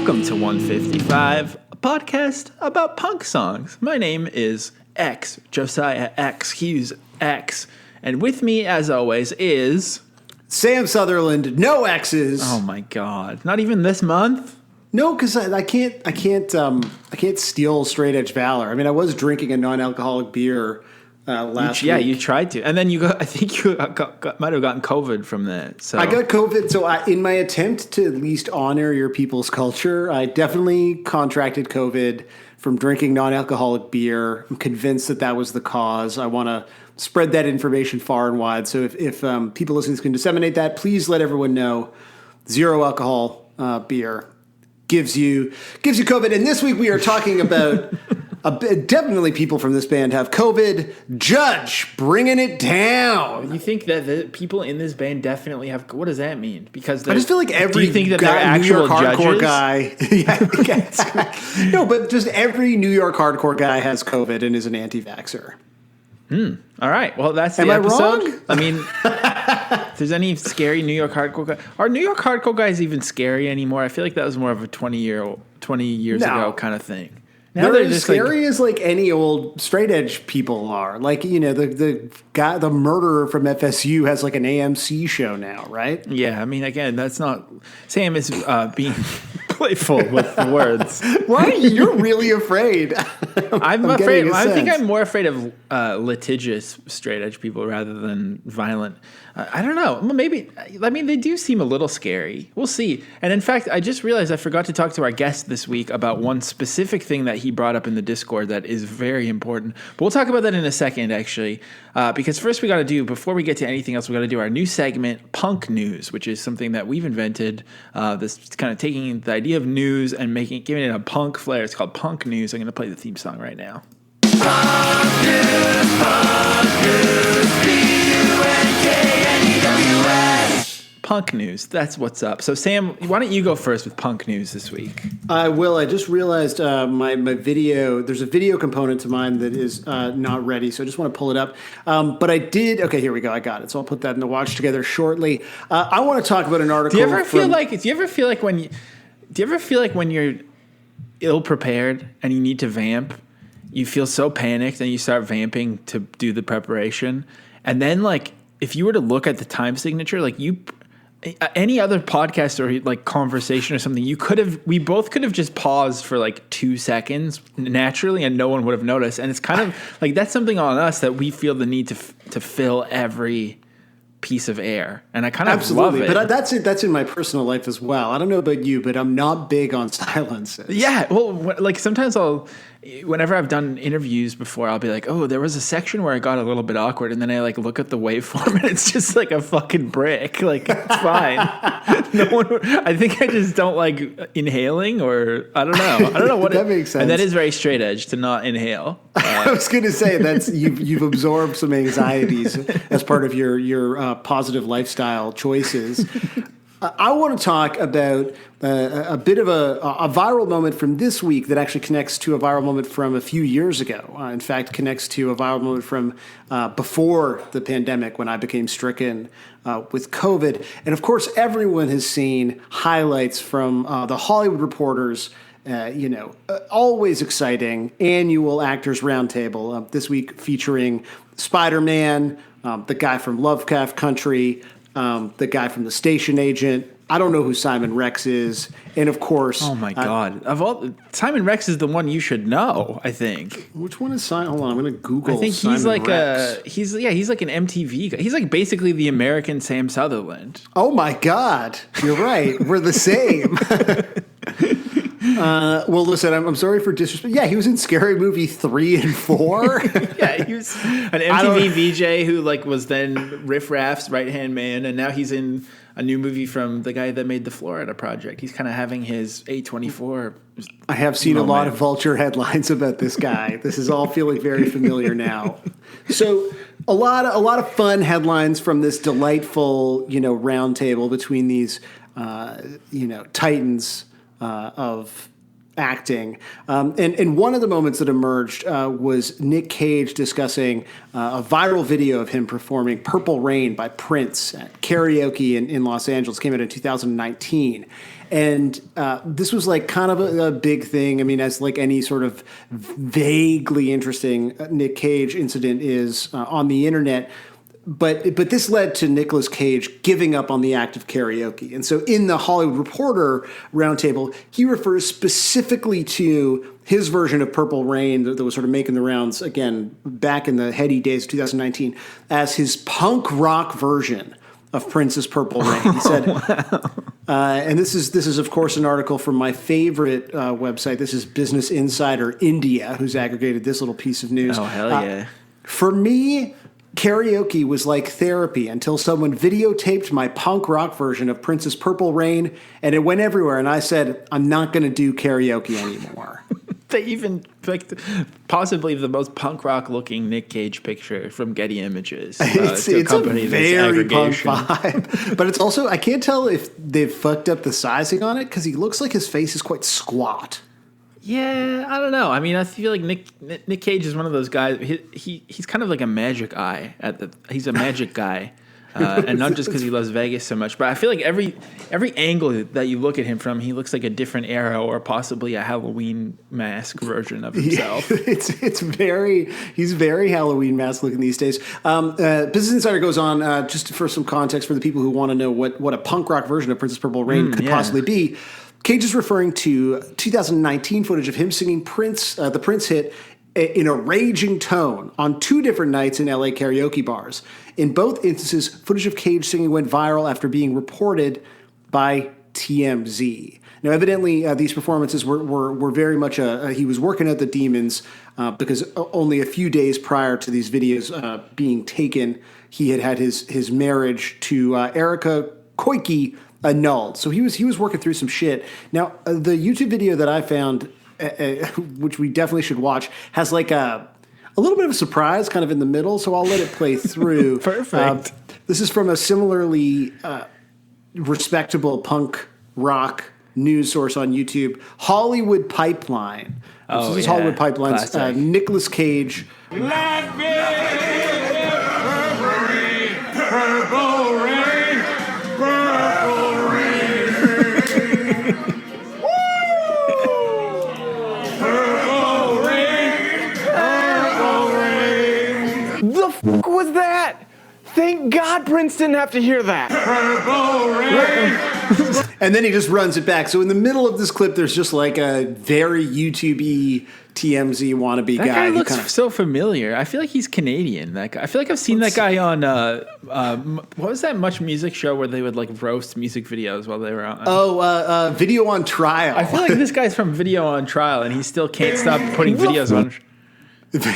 Welcome to 155, a podcast about punk songs. My name is X, Josiah X Hughes X, and with me, as always, is... Sam Sutherland, no X's. Oh my God. Not even this month? No, because I can't steal straight edge valor. I mean, I was drinking a non-alcoholic beer last week. Yeah, you tried to. And then I think you might have gotten COVID from that. So I got COVID, so in my attempt to at least honor your people's culture, I definitely contracted COVID from drinking non-alcoholic beer. I'm convinced that was the cause. I want to spread that information far and wide. So if people listening can disseminate that, please let everyone know. Zero alcohol beer gives you COVID. And this week we are talking about definitely people from this band have COVID. Judge, Bringin It Down. You think that the people in this band definitely have? What does that mean? Because I just feel like every do you think that they're actual New York hardcore judges? guy. No, but just every New York hardcore guy has COVID and is an anti-vaxxer. All right. Well, that's the Am I episode. wrong? I mean, if there's any scary New York hardcore guys, are New York hardcore guys even scary anymore? I feel like that was more of a 20 years ago kind of thing. Now they're as scary as like any old straight edge people are. Like, you know, the guy, the murderer from FSU has like an AMC show now, right? Yeah, I mean, again, that's not... Sam is being playful with the words. Why? You're really afraid. I'm afraid. I think I'm more afraid of litigious straight edge people rather than violent. I don't know. Maybe. I mean, they do seem a little scary. We'll see. And in fact, I just realized I forgot to talk to our guest this week about one specific thing that he brought up in the Discord that is very important. But we'll talk about that in a second, actually. Because first we got to do, before we get to anything else, we got to do our new segment, Punk News, which is something that we've invented. This kind of taking the idea of news and giving it a punk flair. It's called Punk News. I'm going to play the theme song right now. Punk News, P-U-N-K-N-E-W-S. Punk News, that's what's up. So Sam, why don't you go first with Punk News this week? I will. I just realized my video, there's a video component to mine that is not ready, so I just want to pull it up. But I did, okay, here we go, I got it. So I'll put that in the watch together shortly. I want to talk about an article. Do you ever feel like when you're ill prepared and you need to vamp, you feel so panicked and you start vamping to do the preparation, and then like if you were to look at the time signature, like any other podcast or like conversation or something, we both could have just paused for like 2 seconds naturally and no one would have noticed. And it's kind of like that's something on us that we feel the need to fill every piece of air, and I kind of love it. But that's in my personal life as well. I don't know about you, but I'm not big on silences. Yeah, well, like sometimes whenever I've done interviews before, I'll be like, oh, there was a section where I got a little bit awkward, and then I like look at the waveform and it's just like a fucking brick. Like it's fine. I think I just don't like inhaling, or I don't know what that makes sense. And that is very straight edge to not inhale. I was going to say that's you've absorbed some anxieties as part of your positive lifestyle choices. I want to talk about a bit of a viral moment from this week that actually connects to a viral moment from a few years ago. In fact, connects to a viral moment from before the pandemic when I became stricken with COVID. And of course, everyone has seen highlights from the Hollywood Reporter's always exciting annual Actors Roundtable, this week featuring Spider-Man, the guy from Lovecraft Country, the guy from The Station Agent. I don't know who Simon Rex is. And of course... Oh my God. Simon Rex is the one you should know, I think. Which one is Simon? Hold on, I'm going to Google I think Simon he's like Rex. He's like an MTV guy. He's like basically the American Sam Sutherland. Oh my God. You're right. We're the same. Well, listen, I'm sorry for disrespect. Yeah, he was in Scary Movie 3 and 4. Yeah, he was an MTV VJ who like was then Riff Raff's right-hand man, and now he's in a new movie from the guy that made the Florida Project. He's kind of having his A24. I have seen a lot of Vulture headlines about this guy. This is all feeling very familiar now. So a lot of fun headlines from this delightful, round table between these, titans of acting. And one of the moments that emerged was Nick Cage discussing a viral video of him performing Purple Rain by Prince at karaoke in Los Angeles. Came out in 2019. And this was like kind of a big thing. I mean, as like any sort of vaguely interesting Nick Cage incident is on the internet. But this led to Nicolas Cage giving up on the act of karaoke. And so in the Hollywood Reporter roundtable, he refers specifically to his version of Purple Rain that was sort of making the rounds, again, back in the heady days of 2019, as his punk rock version of Prince's Purple Rain. He said, and this is, of course, an article from my favorite website. This is Business Insider India, who's aggregated this little piece of news. Oh, hell yeah. For me, karaoke was like therapy until someone videotaped my punk rock version of Prince's Purple Rain, and it went everywhere. And I said, I'm not going to do karaoke anymore. They even picked possibly the most punk rock looking Nick Cage picture from Getty Images. It's a very punk vibe. But it's also, I can't tell if they've fucked up the sizing on it because he looks like his face is quite squat. Yeah, I don't know. I mean, I feel like Nick Cage is one of those guys. He's kind of like a magic eye. He's a magic guy, and not just because he loves Vegas so much. But I feel like every angle that you look at him from, he looks like a different era or possibly a Halloween mask version of himself. He's very Halloween mask looking these days. Business Insider goes on just for some context for the people who want to know what a punk rock version of Prince's Purple Rain could possibly be. Cage is referring to 2019 footage of him singing the Prince hit in a raging tone on 2 different nights in LA karaoke bars. In both instances, footage of Cage singing went viral after being reported by TMZ. Now, evidently, these performances were very much he was working out the demons because only a few days prior to these videos being taken, he had his marriage to Erica Koike annulled. So he was working through some shit. Now, the YouTube video that I found, which we definitely should watch, has like a little bit of a surprise kind of in the middle, so I'll let it play through. Perfect. This is from a similarly respectable punk rock news source on YouTube, Hollywood Pipeline. Oh, this is Hollywood Pipeline's Nicolas Cage. Purple rain, purple rain. Purple rain, purple rain. The fuck was that? Thank God Prince didn't have to hear that. Purple rain. And then he just runs it back. So in the middle of this clip, there's just like a very YouTube-y TMZ wannabe guy. That guy looks so familiar. I feel like he's Canadian. That guy. I feel like I've seen that guy on what was that Much Music show where they would like roast music videos while they were on? Video on Trial. I feel like this guy's from Video on Trial, and he still can't stop putting videos on.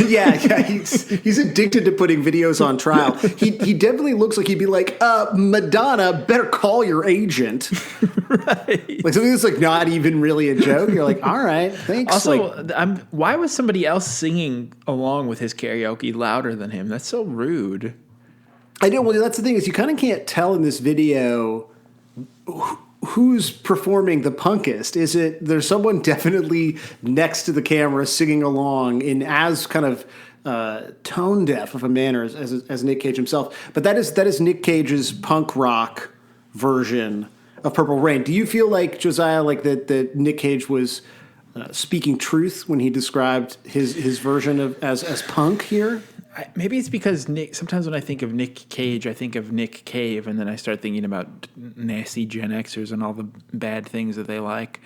yeah, he's addicted to putting videos on trial. He definitely looks like he'd be like, Madonna, better call your agent. Right. Like something that's like not even really a joke. You're like, all right, thanks. Also, why was somebody else singing along with his karaoke louder than him? That's so rude. I know. Well, that's the thing is you kind of can't tell in this video who's performing the punkest. Is it there's someone definitely next to the camera singing along in as kind of tone deaf of a manner as Nick Cage himself? But that is Nick Cage's punk rock version of Purple Rain. Do you feel like, Josiah, like that Nick Cage was speaking truth when he described his version of as punk here? Maybe it's because sometimes when I think of Nick Cage, I think of Nick Cave, and then I start thinking about nasty Gen Xers and all the bad things that they like.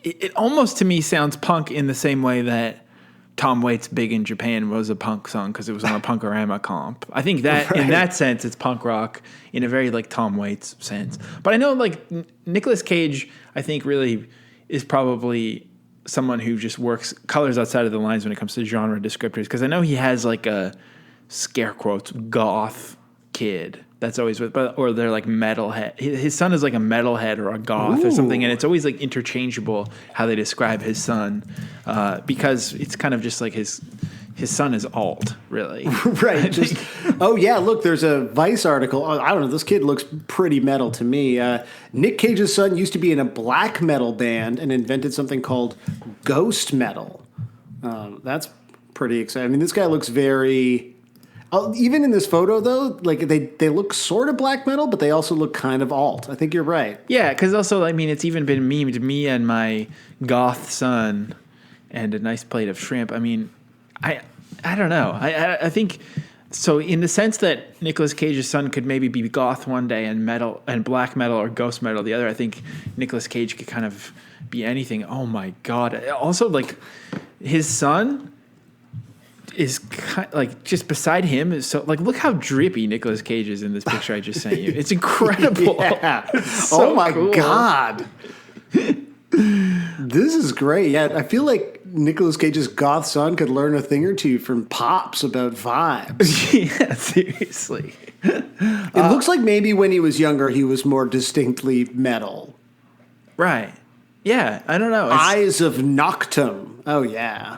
It almost to me sounds punk in the same way that Tom Waits' Big in Japan was a punk song because it was on a Punkorama comp. I think that in that sense, it's punk rock in a very like Tom Waits sense. But I know like Nicolas Cage, I think really is probably someone who just works colors outside of the lines when it comes to genre descriptors. Because I know he has like a scare quotes goth kid that's always with, or they're like metalhead. His son is like a metalhead or a goth or something, and it's always like interchangeable how they describe his son because it's kind of just like his his son is alt, really. Right. Look, there's a Vice article. I don't know. This kid looks pretty metal to me. Nick Cage's son used to be in a black metal band and invented something called ghost metal. That's pretty exciting. I mean, this guy looks very... even in this photo, though, like they look sort of black metal, but they also look kind of alt. I think you're right. Yeah, because also, I mean, it's even been memed, me and my goth son and a nice plate of shrimp. I mean... I don't know. I think so in the sense that Nicolas Cage's son could maybe be goth one day and metal and black metal or ghost metal the other. I think Nicolas Cage could kind of be anything. Oh my God. Also, like, his son is kind of, like, just beside him is so, like, look how drippy Nicolas Cage is in this picture I just sent you. It's incredible. Yeah. So oh my cool. God. This is great. Yeah, I feel like Nicolas Cage's goth son could learn a thing or two from Pops about vibes. Yeah, seriously. It looks like maybe when he was younger, he was more distinctly metal. Right. Yeah, I don't know. Eyes of Noctum. Oh, yeah.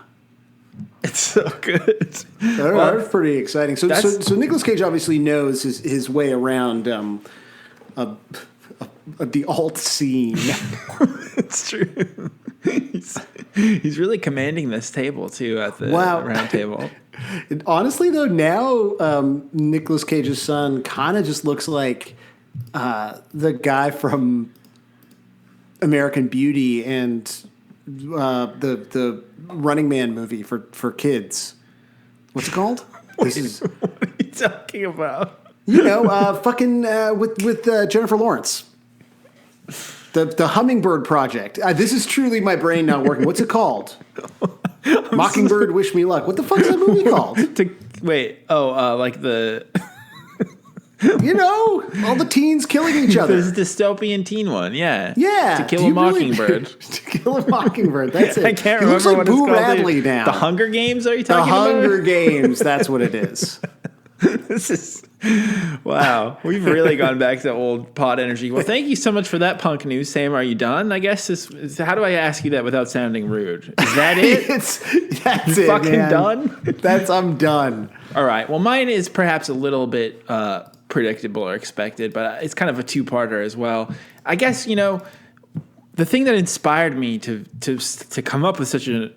It's so good. That's pretty exciting. So Nicolas Cage obviously knows his way around the alt scene. It's true. He's really commanding this table too at the round table. Honestly, though, now Nicolas Cage's son kind of just looks like the guy from American Beauty and the Running Man movie for kids. What's it called? What are you talking about? You know, with Jennifer Lawrence. The Hummingbird Project. This is truly my brain not working. What's it called? Mockingbird, Wish Me Luck. What the fuck is that movie called? Like the... You know, all the teens killing each other. There's a dystopian teen one, yeah. Yeah. To Kill a Mockingbird. To Kill a Mockingbird, that's it. I can't remember looks like what Boo it's called. Radley now. The Hunger Games, are you talking about? The Hunger Games, that's what it is. This is... Wow. We've really gone back to old pod energy. Well, thank you so much for that punk news. Sam, are you done? I guess how do I ask you that without sounding rude? Is that it? That's it, fucking man. Done? I'm done. All right. Well, mine is perhaps a little bit predictable or expected, but it's kind of a two-parter as well. I guess, you know, the thing that inspired me to come up with such a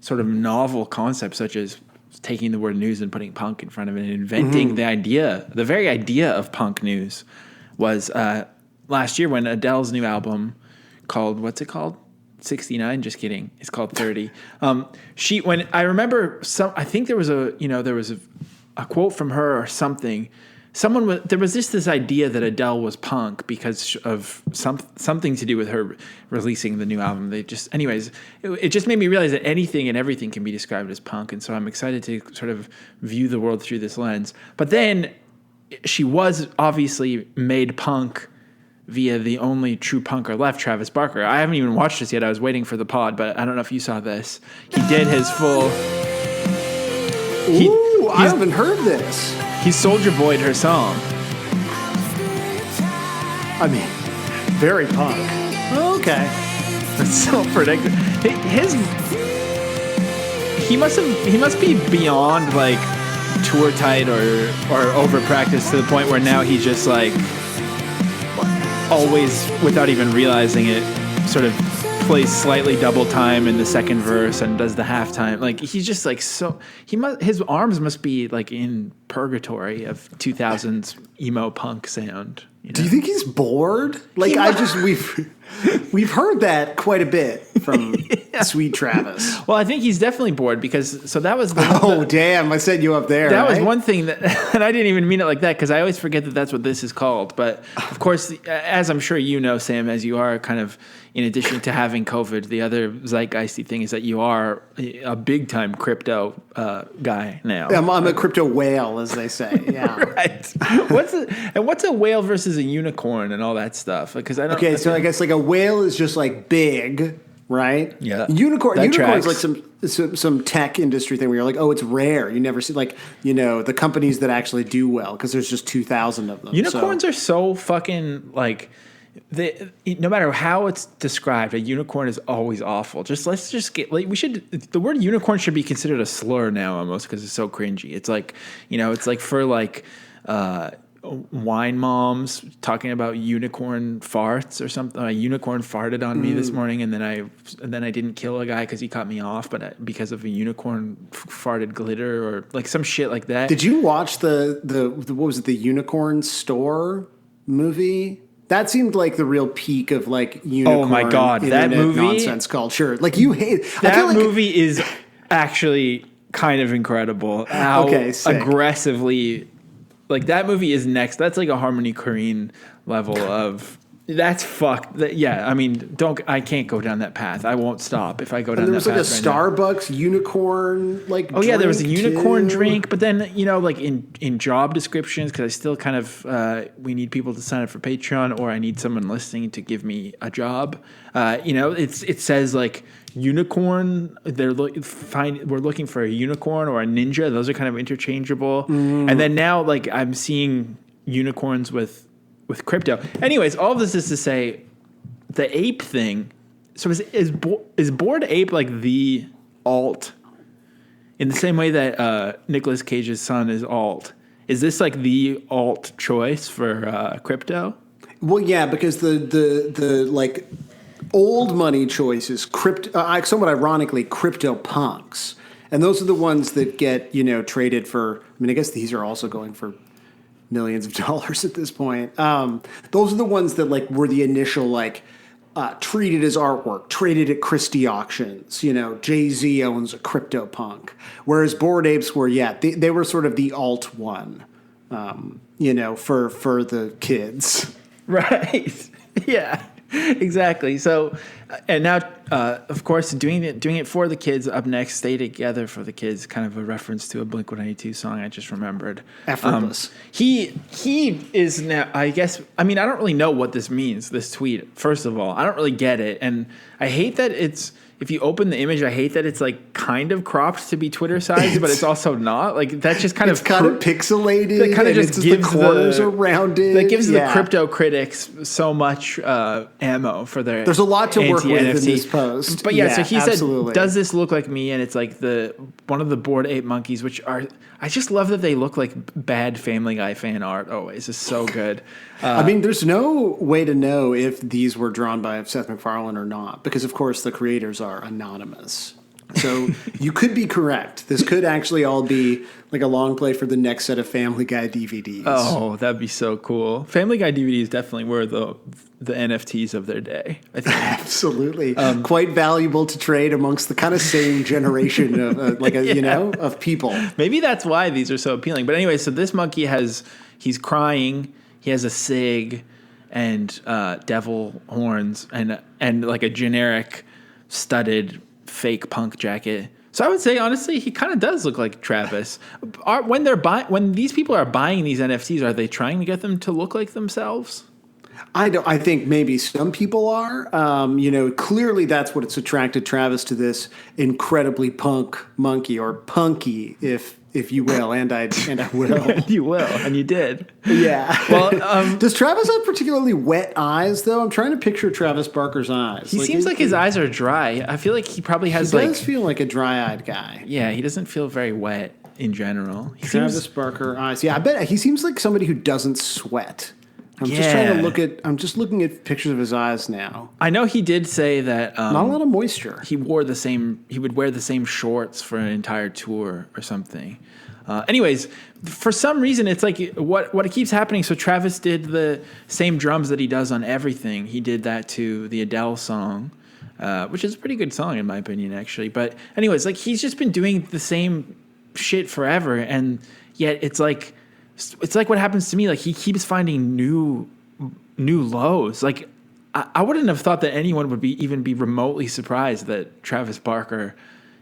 sort of novel concept, such as taking the word news and putting punk in front of it and inventing the very idea of punk news, was last year when Adele's new album called, what's it called? 69? Just kidding. It's called 30. When I remember I think there was a quote from her or something. There was this idea that Adele was punk because of something to do with her releasing the new album. It just made me realize that anything and everything can be described as punk. And so I'm excited to sort of view the world through this lens. But then she was obviously made punk via the only true punker left, Travis Barker. I haven't even watched this yet. I was waiting for the pod, but I don't know if you saw this. He did his full... I haven't heard this. He Soldier Boy'd her song. I mean, very punk. Okay. That's so predictable. He must be beyond like tour tight or over practiced to the point where now he's just like always, without even realizing it, sort of plays slightly double time in the second verse and does the halftime. Like he's just like his arms must be like in purgatory of 2000s emo punk sound. You know? Do you think he's bored? Like we've heard that quite a bit from Sweet Travis. Well, I think he's definitely bored because that was damn, I set you up there. That was one thing that, and I didn't even mean it like that because I always forget that that's what this is called. But of course, as I'm sure you know, Sam, as you are kind of, in addition to having COVID, the other zeitgeisty thing is that you are a big time crypto guy now. I'm a crypto whale, as they say. Yeah. Right. What's a whale versus a unicorn and all that stuff? Because I don't. Okay, so I guess like a whale is just like big, right? Yeah. Unicorn is like some tech industry thing where you're like, oh, it's rare. You never see like, you know, the companies that actually do well because there's just 2,000 of them. Unicorns are so fucking like no matter how it's described, a unicorn is always awful. Let's just get like the word unicorn should be considered a slur now almost because it's so cringy. It's like, it's like for like wine moms talking about unicorn farts or something. A unicorn farted on me this morning, and then I didn't kill a guy because he cut me off, but because of a unicorn farted glitter or like some shit like that. Did you watch the what was it, the Unicorn Store movie? That seemed like the real peak of like unicorn. Oh my God, that movie, nonsense culture. Like you hate that movie is actually kind of incredible. How aggressively, like that movie is next. That's like a Harmony Korine level of. That's fucked. Yeah, I mean, I can't go down that path. I won't stop if I go down that path. There was like a Starbucks unicorn like. Oh yeah, there was a unicorn drink, but then like in job descriptions, because I still kind of we need people to sign up for Patreon, or I need someone listening to give me a job. It says like unicorn. We're looking for a unicorn or a ninja. Those are kind of interchangeable. And then now like I'm seeing unicorns with crypto. Anyways, all of this is to say the ape thing. So is Bored Ape like the alt in the same way that Nicolas Cage's son is alt? Is this like the alt choice for crypto? Well, yeah, because the like old money choice is somewhat ironically crypto punks. And those are the ones that get, traded for, I mean, I guess these are also going for millions of dollars at this point. Those are the ones that like were the initial like treated as artwork, traded at Christie auctions. Jay-Z owns a CryptoPunk, whereas Bored Apes were they were sort of the alt one, for the kids. Right. Yeah. Exactly. So, and now, of course, doing it for the kids. Up next, Stay Together for the Kids, kind of a reference to a Blink-182 song I just remembered. Effortless. He is now. I guess. I mean, I don't really know what this means. This tweet. First of all, I don't really get it, and I hate that it's. If you open the image, I hate that it's like kind of cropped to be Twitter size, but it's also not. Like that's just kind of pixelated. That kind of just gives the corners are rounded. That gives the crypto critics so much ammo for their. There's a lot to work with in this post. But so he said, "Does this look like me?" And it's like one of the Bored Ape monkeys, which are. I just love that they look like bad Family Guy fan art always. It's so good. I mean, there's no way to know if these were drawn by Seth MacFarlane or not, because, of course, the creators are anonymous. So you could be correct. This could actually all be like a long play for the next set of Family Guy DVDs. Oh, that'd be so cool. Family Guy DVDs definitely were the NFTs of their day, I think. Absolutely. Quite valuable to trade amongst the kind of same generation of of people. Maybe that's why these are so appealing. But anyway, so this monkey he's crying. He has a cig and devil horns and like a generic studded fake punk jacket. So I would say, honestly, he kind of does look like Travis. When these people are buying these NFTs, are they trying to get them to look like themselves? I think maybe some people are. Clearly that's what it's attracted Travis to this incredibly punk monkey, or punky, if you will, and I will. And you will, and you did. Yeah. Well, does Travis have particularly wet eyes, though? I'm trying to picture Travis Barker's eyes. He seems like his eyes are dry. I feel like he probably has He does feel like a dry-eyed guy. Yeah, he doesn't feel very wet in general. Travis Barker eyes. Yeah, I bet he seems like somebody who doesn't sweat. I'm just looking at pictures of his eyes now. I know he did say that not a lot of moisture. He would wear the same shorts for an entire tour or something. Anyways, for some reason it's like what keeps happening. So Travis did the same drums that he does on everything. He did that to the Adele song, which is a pretty good song in my opinion, actually. But anyways, like he's just been doing the same shit forever, and yet it's like what happens to me. Like he keeps finding new lows. Like I wouldn't have thought that anyone would even be remotely surprised that Travis Barker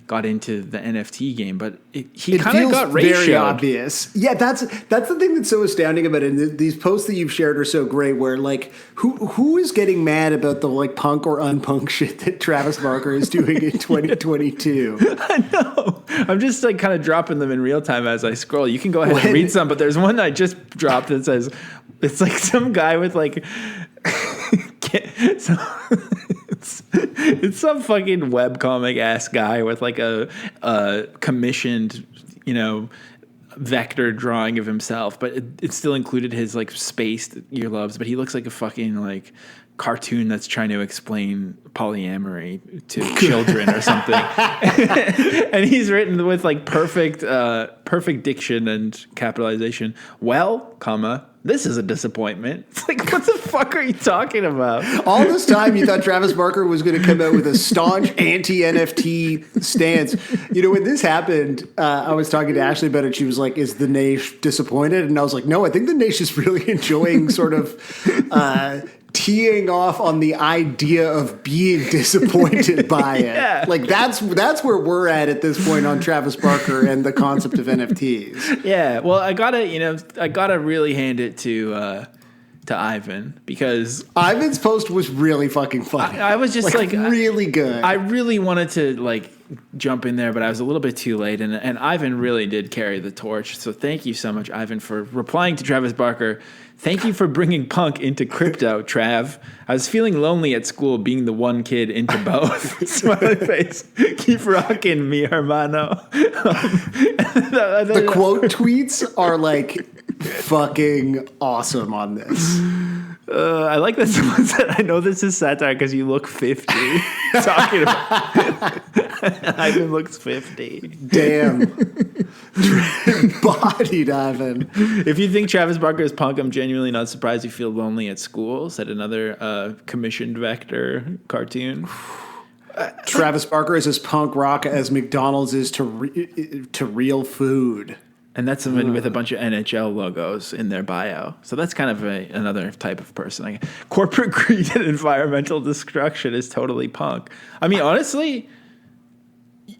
got into the NFT game, but he kind of got ratioed. Very obvious. Yeah, that's the thing that's so astounding about it. And these posts that you've shared are so great. Where like who is getting mad about the like punk or unpunk shit that Travis Barker is doing in 2022? I know. I'm just like kind of dropping them in real time as I scroll. You can go ahead and read some, but there's one I just dropped that says it's like some guy with like So it's some fucking webcomic ass guy with like a commissioned, vector drawing of himself, but it still included his like spaced earlobes, but he looks like a fucking like cartoon that's trying to explain polyamory to children or something. And he's written with like perfect diction and capitalization. Well, this is a disappointment. It's like, what the fuck are you talking about? All this time you thought Travis Barker was going to come out with a staunch anti-NFT stance. When this happened, I was talking to Ashley about it. She was like, is the Naish disappointed? And I was like, no, I think the Naish is really enjoying sort of teeing off on the idea of being disappointed by it. Yeah. Like that's where we're at this point on Travis Barker and the concept of NFTs. Yeah. Well, I gotta really hand it to Ivan, because Ivan's post was really fucking funny. I was just like really good. I really wanted to like jump in there, but I was a little bit too late, and Ivan really did carry the torch. So thank you so much, Ivan, for replying to Travis Barker. Thank you for bringing punk into crypto, Trav. I was feeling lonely at school being the one kid into both. Smiley face. Keep rocking, mi hermano. The quote tweets are like fucking awesome on this. I like that someone said, I know this is satire because you look 50. Talking about Ivan looks 50. Damn. Bodied Ivan. If you think Travis Barker is punk, I'm genuinely not surprised you feel lonely at school, said another commissioned vector cartoon. Travis Barker is as punk rock as McDonald's is to real food. And that's someone with a bunch of NHL logos in their bio. So that's kind of another type of person. Like, corporate greed and environmental destruction is totally punk. I mean, honestly,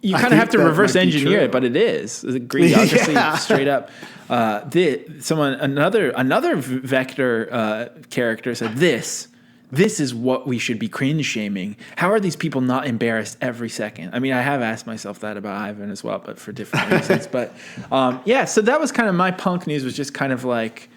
you kind of have to reverse engineer it, but it is. Greed, obviously, straight up. Another vector character said, This is what we should be cringe shaming. How are these people not embarrassed every second? I mean, I have asked myself that about Ivan as well, but for different reasons. But so that was kind of my punk news. Was just kind of like,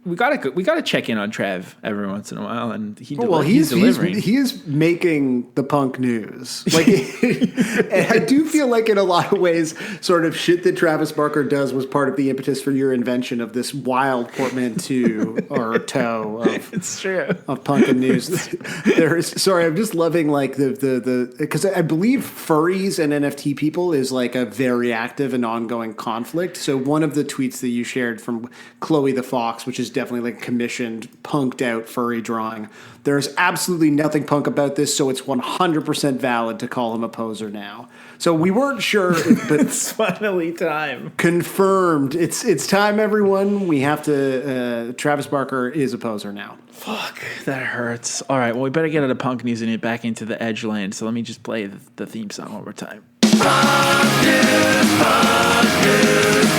we gotta check in on Trev every once in a while, and he's delivering. He is making the punk news. Like, and I do feel like in a lot of ways, sort of shit that Travis Barker does was part of the impetus for your invention of this wild portmanteau or toe of it's true of punk and news. I'm just loving like the because I believe furries and NFT people is like a very active and ongoing conflict. So one of the tweets that you shared from Chloe the Fox, which is definitely like commissioned, punked out furry drawing. There's absolutely nothing punk about this, so it's 100% valid to call him a poser now. So we weren't sure, but it's finally time. Confirmed. It's time, everyone. We have to. Travis Barker is a poser now. Fuck, that hurts. All right, well, we better get out of punk news and get back into the edge land. So let me just play the theme song one more time. Punk news,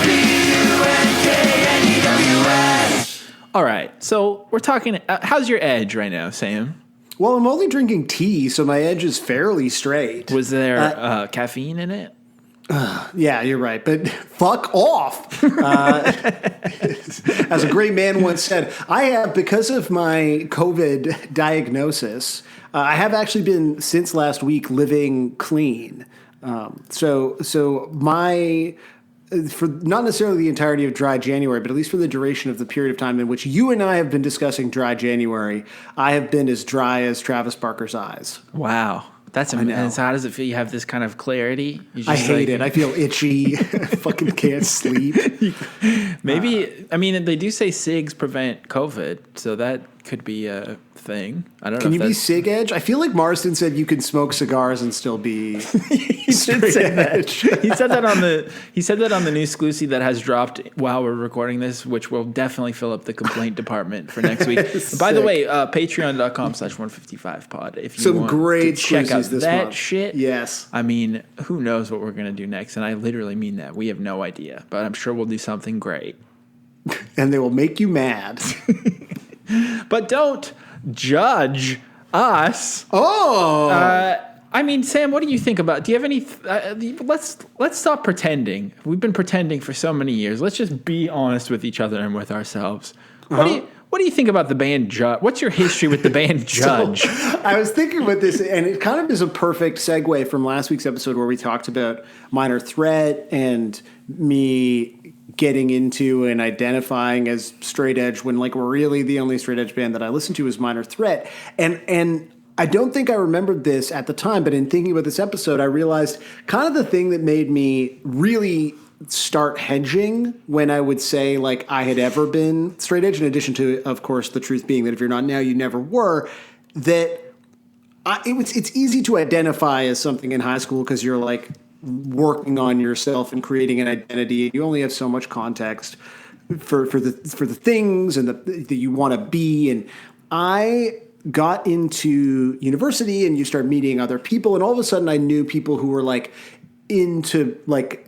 P-U-N-K-N-E-W-S. All right, so we're talking. How's your edge right now, Sam? Well, I'm only drinking tea, so my edge is fairly straight. Was there caffeine in it? Yeah, you're right, but fuck off. As a great man once said, I have, because of my COVID diagnosis, I have actually been, since last week, living clean. So my... for not necessarily the entirety of Dry January, but at least for the duration of the period of time in which you and I have been discussing Dry January, I have been as dry as Travis Barker's eyes. Wow. That's amazing. And so how does it feel? You have this kind of clarity? I hate it. I feel itchy. I fucking can't sleep. Maybe, I mean, they do say cigs prevent COVID, so that could be a thing. I don't know. Can you be cig edge? I feel like Marston said you can smoke cigars and still be he did say that. He said that on the new Sclusy that has dropped while we're recording this, which will definitely fill up the complaint department for next week. By the way, patreon.com/155pod if you want great to check out this that month. shit. Yes. I mean, who knows what we're going to do next, and I literally mean that. We have no idea, but I'm sure we'll do something great. And they will make you mad. But don't judge us. Oh. I mean, Sam, what do you think about? Do you have any? Let's stop pretending. We've been pretending for so many years. Let's just be honest with each other and with ourselves. What What do you think about the band Judge? What's your history with the band Judge? So, I was thinking about this, and it kind of is a perfect segue from last week's episode where we talked about Minor Threat and me getting into and identifying as straight edge when like really the only straight edge band that I listened to was Minor Threat. And I don't think I remembered this at the time, but in thinking about this episode, I realized kind of the thing that made me really start hedging when I would say like I had ever been straight edge, in addition to, of course, the truth being that if you're not now, you never were, that it's easy to identify as something in high school because you're like working on yourself and creating an identity. You only have so much context for the things and that you want to be. And I got into university and you start meeting other people, and all of a sudden I knew people who were like into like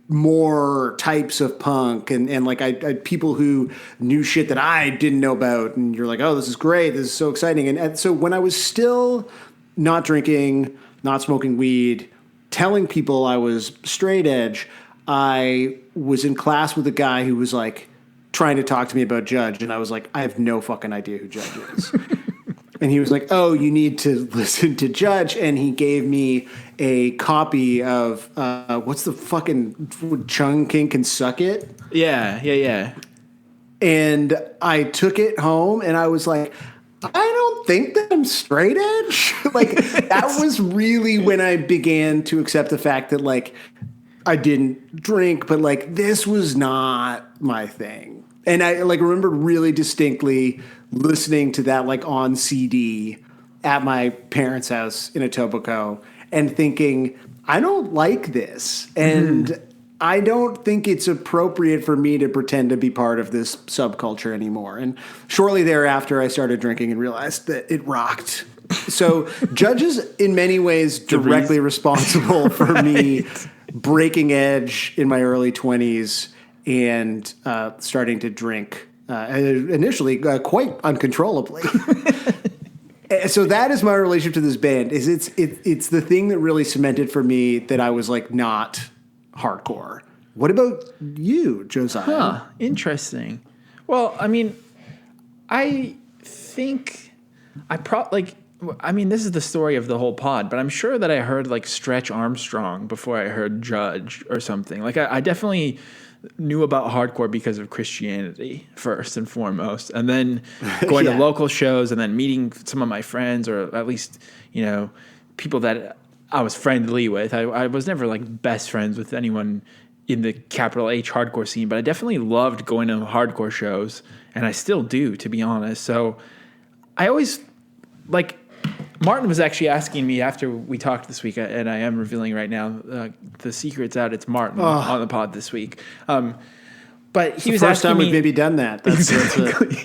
more types of punk and like I people who knew shit that I didn't know about, and you're like, oh, this is great, this is so exciting. And so when I was still not drinking, not smoking weed, telling people I was straight edge, I was in class with a guy who was like trying to talk to me about Judge, and I was like, I have no fucking idea who Judge is. And he was like, oh, you need to listen to Judge. And he gave me a copy of, what's the fucking Chung King Can Suck It? Yeah. And I took it home and I was like, I don't think that I'm straight edge. Like, that was really when I began to accept the fact that, like, I didn't drink, but, like, this was not my thing. And I, like, remember really distinctly listening to that like on CD at my parents' house in Etobicoke and thinking, I don't like this. And I don't think it's appropriate for me to pretend to be part of this subculture anymore. And shortly thereafter, I started drinking and realized that it rocked. So Judge is in many ways directly responsible for me breaking edge in my early 20s and starting to drink initially quite uncontrollably. So that is my relationship to this band. Is it's the thing that really cemented for me that I was like not hardcore. What about you, Josiah? Huh, interesting. Well, I mean, I think this is the story of the whole pod, but I'm sure that I heard like Stretch Armstrong before I heard Judge or something. Like I definitely knew about hardcore because of Christianity first and foremost, and then going to local shows and then meeting some of my friends, or at least, you know, people that I was friendly with. I was never like best friends with anyone in the capital H hardcore scene, but I definitely loved going to hardcore shows, and I still do, to be honest. So I always like, Martin was actually asking me after we talked this week, and I am revealing right now, the secret's out. It's Martin on the pod this week. But he was the first asking time me, we've maybe done that. That's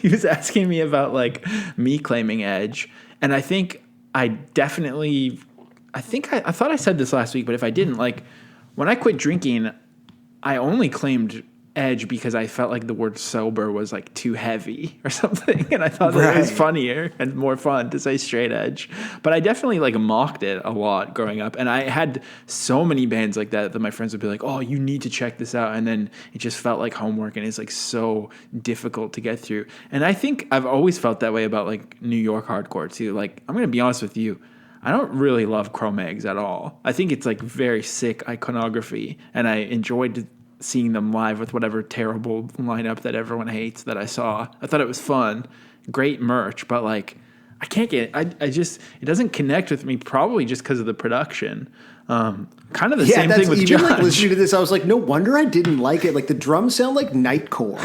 he was asking me about like me claiming edge, and I think I definitely, I thought I said this last week, but if I didn't, like when I quit drinking, I only claimed edge because I felt like the word sober was like too heavy or something, and I thought that it was funnier and more fun to say straight edge. But I definitely like mocked it a lot growing up, and I had so many bands like that my friends would be like, oh, you need to check this out, and then it just felt like homework, and it's like so difficult to get through. And I think I've always felt that way about like New York hardcore too. Like, I'm gonna be honest with you, I don't really love Cro-Mags at all. I think it's like very sick iconography, and I enjoyed seeing them live with whatever terrible lineup that everyone hates that I saw. I thought it was fun, great merch, but like I can't get it. I just, it doesn't connect with me, probably just because of the production. Kind of the same thing with Judge. Like listening to this, I was like, no wonder I didn't like it. Like the drums sound like nightcore.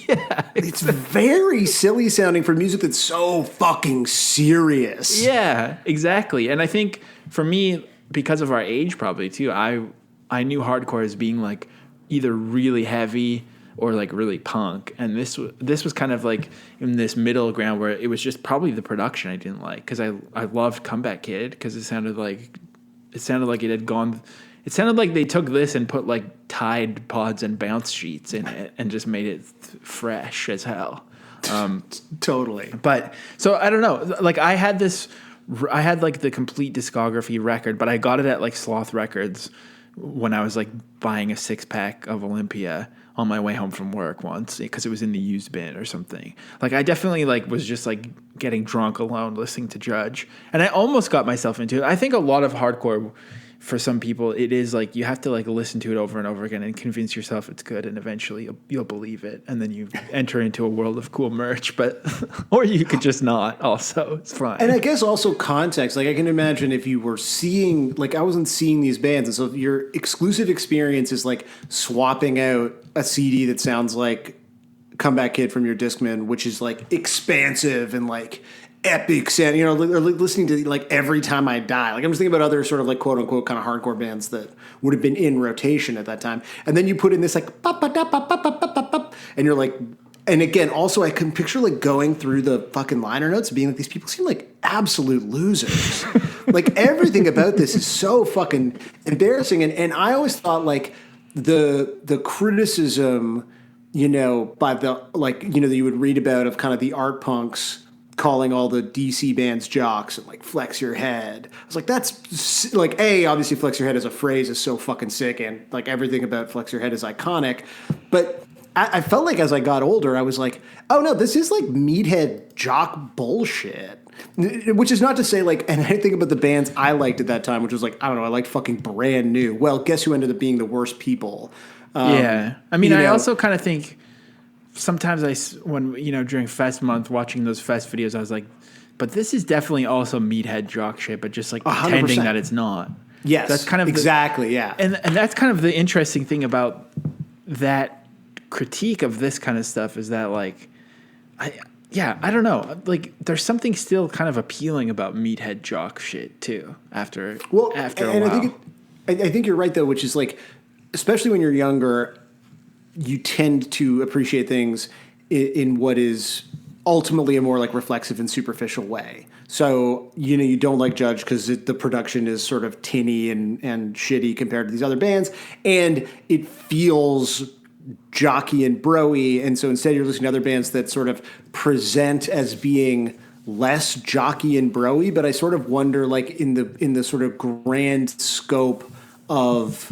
Yeah, it's very silly sounding for music that's so fucking serious. Yeah, exactly. And I think for me, because of our age probably too, I knew hardcore as being like either really heavy or like really punk, and this was kind of like in this middle ground where it was just probably the production I didn't like, because I loved Comeback Kid because it sounded like it had gone. It sounded like they took this and put like Tide Pods and bounce sheets in it and just made it fresh as hell. Totally. But so I don't know. Like I had like the complete discography record, but I got it at like Sloth Records when I was like buying a 6-pack of Olympia on my way home from work once because it was in the used bin or something. Like I definitely like was just like getting drunk alone listening to Judge, and I almost got myself into it. I think a lot of hardcore, for some people, it is like you have to like listen to it over and over again and convince yourself it's good, and eventually you'll believe it, and then you enter into a world of cool merch. But or you could just not. Also, it's fine. And I guess also context. Like I can imagine if you were seeing, like I wasn't seeing these bands, and so if your exclusive experience is like swapping out a CD that sounds like Comeback Kid from your Discman, which is like expansive and like epic sound, you know, or listening to like Every Time I Die. Like I'm just thinking about other sort of like quote unquote kind of hardcore bands that would have been in rotation at that time. And then you put in this like and you're like, and again, also I can picture like going through the fucking liner notes and being like, these people seem like absolute losers. Like everything about this is so fucking embarrassing. And I always thought like the criticism, you know, by the like, you know, that you would read about of kind of the art punks calling all the DC bands jocks and like Flex Your Head. I was like, that's like, obviously Flex Your Head as a phrase is so fucking sick, and like everything about Flex Your Head is iconic. But I felt like as I got older, I was like, oh no, this is like meathead jock bullshit. Which is not to say like, and I think about the bands I liked at that time, which was like, I don't know, I liked fucking Brand New. Well, guess who ended up being the worst people? Yeah. I mean, I also kind of think sometimes when, you know, during Fest month, watching those Fest videos, I was like, but this is definitely also meathead jock shit, but just like 100%. pretending that it's not. Yes. That's kind of exactly, yeah. And that's kind of the interesting thing about that critique of this kind of stuff is that like, I don't know. Like there's something still kind of appealing about meathead jock shit too after a while. I think you're right though, which is like, especially when you're younger, you tend to appreciate things in what is ultimately a more like reflexive and superficial way. So, you know, you don't like Judge because the production is sort of tinny and shitty compared to these other bands, and it feels jockey and bro-y, and so instead you're listening to other bands that sort of present as being less jockey and bro-y, but I sort of wonder, like, in the sort of grand scope of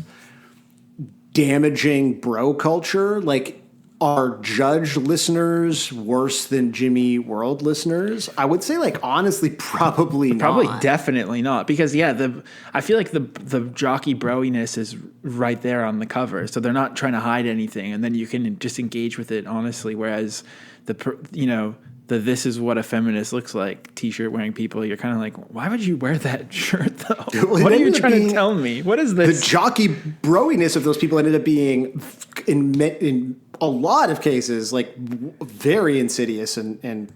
damaging bro culture, like, are Judge listeners worse than Jimmy World listeners? I would say, like, honestly, probably definitely not, because I feel like the jockey broiness is right there on the cover, so they're not trying to hide anything, and then you can just engage with it honestly. Whereas the "This is what a feminist looks like" T-shirt wearing people, you're kind of like, why would you wear that shirt though? Well, what are you trying to tell me? What is this? The jockey broiness of those people ended up being in a lot of cases like very insidious and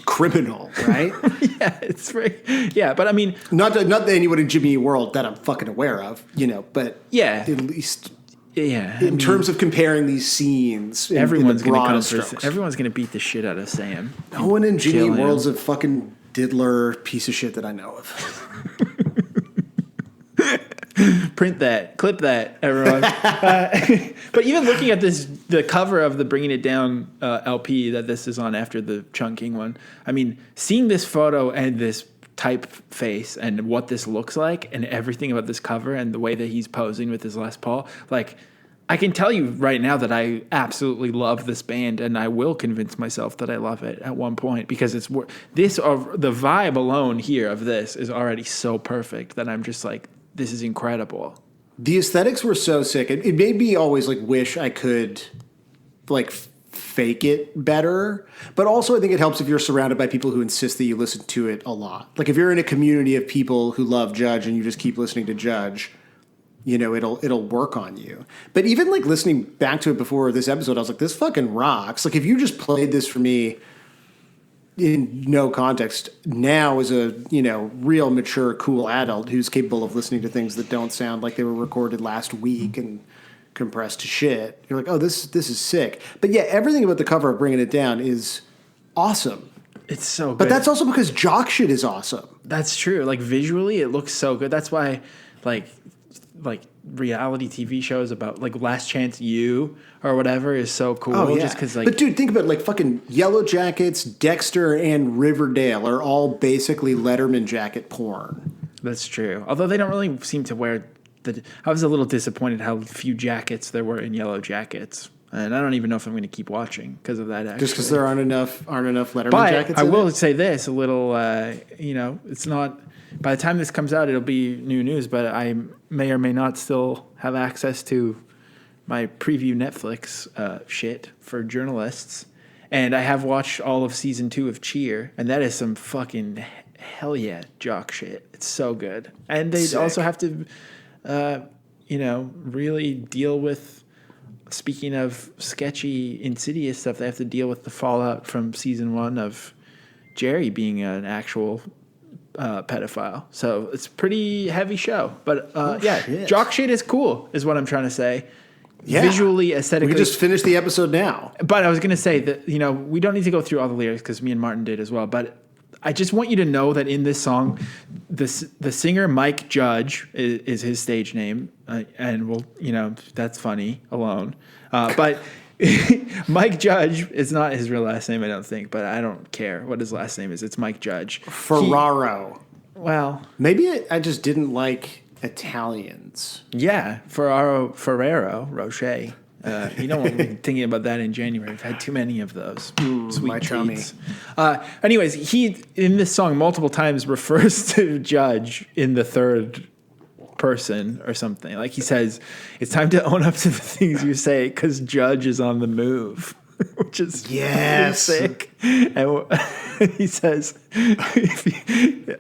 criminal, right? Yeah, it's right. Yeah, but I mean, not anyone in Jimmy World that I'm fucking aware of, you know, but yeah, at least. Yeah, in terms of comparing these scenes, everyone's going to beat the shit out of Sam. No one in Jimmy World's a fucking diddler piece of shit that I know of. Print that, clip that, everyone. But even looking at the cover of the Bringin It Down LP that this is on after the Chungking one, I mean, seeing this photo and this typeface and what this looks like and everything about this cover and the way that he's posing with his Les Paul, like, I can tell you right now that I absolutely love this band, and I will convince myself that I love it at one point, because the vibe alone here of this is already so perfect that I'm just like, this is incredible. The aesthetics were so sick. It made me always like wish I could like fake it better, but also I think it helps if you're surrounded by people who insist that you listen to it a lot. Like if you're in a community of people who love Judge and you just keep listening to Judge, you know, it'll work on you. But even like listening back to it before this episode, I was like, this fucking rocks. Like if you just played this for me in no context now as a, you know, real mature, cool adult who's capable of listening to things that don't sound like they were recorded last week and compressed to shit, you're like, oh, this is sick. But yeah, everything about the cover of Bringin It Down is awesome. It's so good. But that's also because jock shit is awesome. That's true. Like visually it looks so good. That's why like reality TV shows about like Last Chance U or whatever is so cool. Oh, yeah. Just because like, but dude, think about it, like fucking Yellow Jackets, Dexter, and Riverdale are all basically Letterman jacket porn. That's true. Although they don't really seem to wear I was a little disappointed how few jackets there were in Yellow Jackets. And I don't even know if I'm going to keep watching because of that. Actually. Just because there aren't enough Letterman but jackets. I will say this: a little, it's not. By the time this comes out, it'll be new news. But I may or may not still have access to my preview Netflix shit for journalists, and I have watched all of season 2 of Cheer, and that is some fucking hell yeah jock shit. It's so good, and they also have to, really deal with. Speaking of sketchy, insidious stuff, they have to deal with the fallout from season 1 of Jerry being an actual pedophile. So it's a pretty heavy show. But shit. Jock shit is cool, is what I'm trying to say. Yeah. Visually, aesthetically. We can just finish the episode now. But I was going to say that, we don't need to go through all the lyrics because me and Martin did as well. But I just want you to know that in this song, the singer Mike Judge is his stage name, and that's funny alone. But Mike Judge is not his real last name, I don't think, but I don't care what his last name is. It's Mike Judge. Ferraro. Maybe I just didn't like Italians. Yeah, Ferrero Rocher. You don't want to be thinking about that in January. I've had too many of those sweet treats. Anyways, he in this song multiple times refers to Judge in the third person or something. Like he says, "It's time to own up to the things you say because Judge is on the move," which is sick. And he says, "If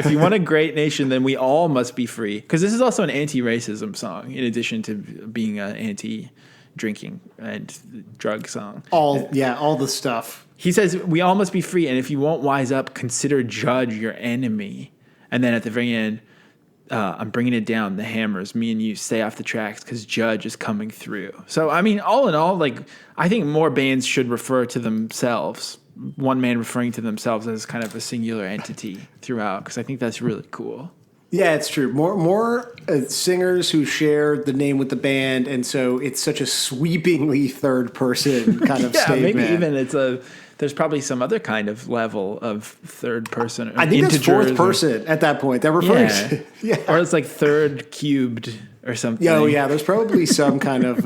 you want a great nation, then we all must be free." Because this is also an anti-racism song, in addition to being an anti-drinking and drug song. All the stuff. He says, "We all must be free, and if you won't wise up, consider Judge your enemy." And then at the very end, I'm bringing it down, the hammers, me and you stay off the tracks because Judge is coming through. So, I mean, all in all, I think more bands should refer to themselves, one man referring to themselves as kind of a singular entity throughout, because I think that's really cool. Yeah, it's true. More singers who share the name with the band, and so it's such a sweepingly third person kind of statement. Maybe even there's probably some other kind of level of third person. I think that's fourth person at that point. That refers to, or it's like third cubed or something. Oh yeah, there's probably some kind of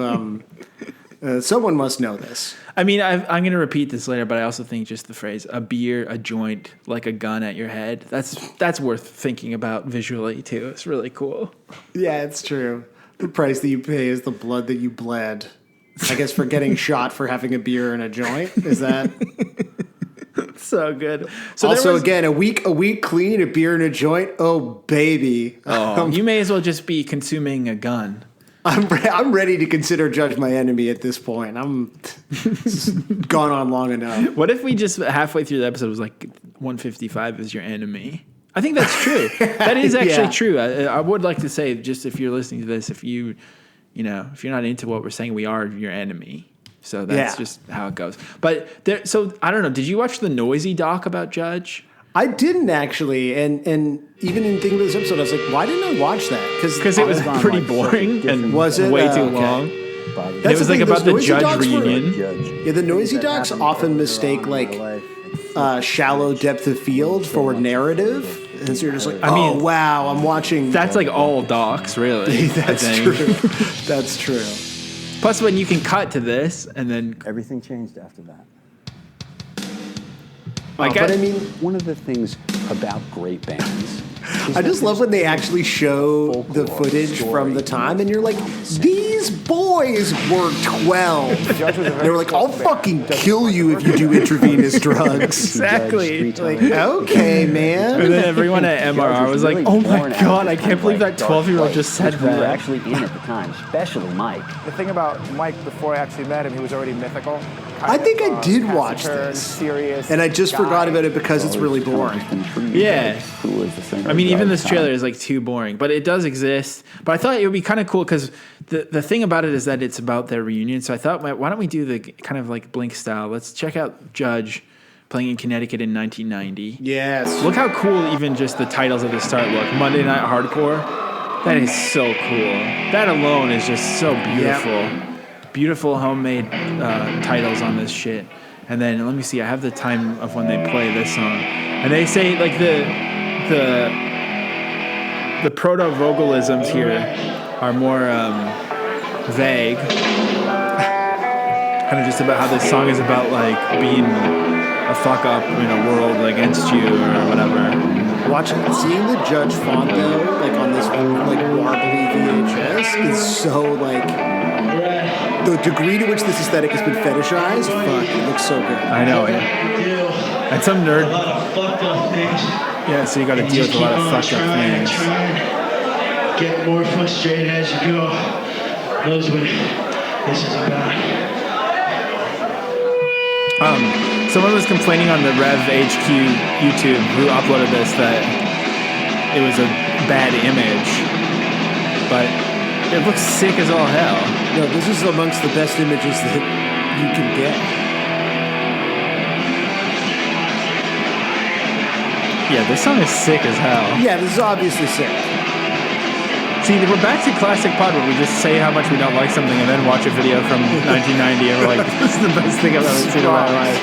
someone must know this. I mean, I'm going to repeat this later, but I also think just the phrase "a beer, a joint, like a gun at your head" that's worth thinking about visually too. It's really cool. Yeah, it's true. The price that you pay is the blood that you bled. I guess for getting shot for having a beer and a joint. Is that so good? So also, again, a week clean, a beer and a joint. Oh baby! You may as well just be consuming a gun. I'm ready to consider Judge my enemy at this point. I'm gone on long enough. What if we just halfway through the episode was like 155 is your enemy? I think that's true. That is actually true. I would like to say, just if you're listening to this, if you're not into what we're saying, we are your enemy. So that's just how it goes. But so I don't know. Did you watch the Noisy doc about Judge? I didn't actually, and even in thinking of this episode, I was like, why didn't I watch that? Because it was pretty boring and was it? way too long. And it was like about the Judge reunion. The Noisy docs often mistake shallow depth of field for narrative. And so you're just like, wow, I'm watching. That's like all docs, really. That's true. That's true. Plus, when you can cut to this and then everything changed after that. But I mean, one of the things about great bands. I just love when they actually show the footage from the time, and you're like, these boys were 12. They were like, I'll fucking kill you if you do intravenous drugs. Exactly. Like, okay, man. And then everyone at MRR was like, oh my God, I can't believe that 12-year-old just said that. We were actually in at the time, especially Mike. The thing about Mike, before I actually met him, he was already mythical. I think I did watch this, serious and I just forgot about it because it's really boring. Yeah. I mean, even this trailer is like too boring, but it does exist. But I thought it would be kind of cool because the thing about it is that it's about their reunion. So I thought, why don't we do the kind of like Blink style? Let's check out Judge playing in Connecticut in 1990. Yes. Look how cool even just the titles at the start look. Monday Night Hardcore. That is so cool. That alone is just so beautiful. Yep. Beautiful homemade titles on this shit. And then let me see, I have the time of when they play this song. And they say like the the proto-vocalisms here are more vague. Kind of just about how this song is about like being a fuck up in a world against you or whatever. Seeing the Judge font though, like on this like warbly VHS, is so like the degree to which this aesthetic has been fetishized. Fuck, it looks so good. I know it. And some nerd. A lot of fucked up things. Yeah, so you got to deal with a lot of fucked up things. Get more frustrated as you go. Knows what this is about. Someone was complaining on the Rev HQ YouTube who uploaded this that it was a bad image, but it looks sick as all hell. No, this is amongst the best images that you can get. Yeah, this song is sick as hell. Yeah, this is obviously sick. See, we're back to classic pod where we just say how much we don't like something and then watch a video from 1990 and we're like, this is the best thing I've ever seen in my life.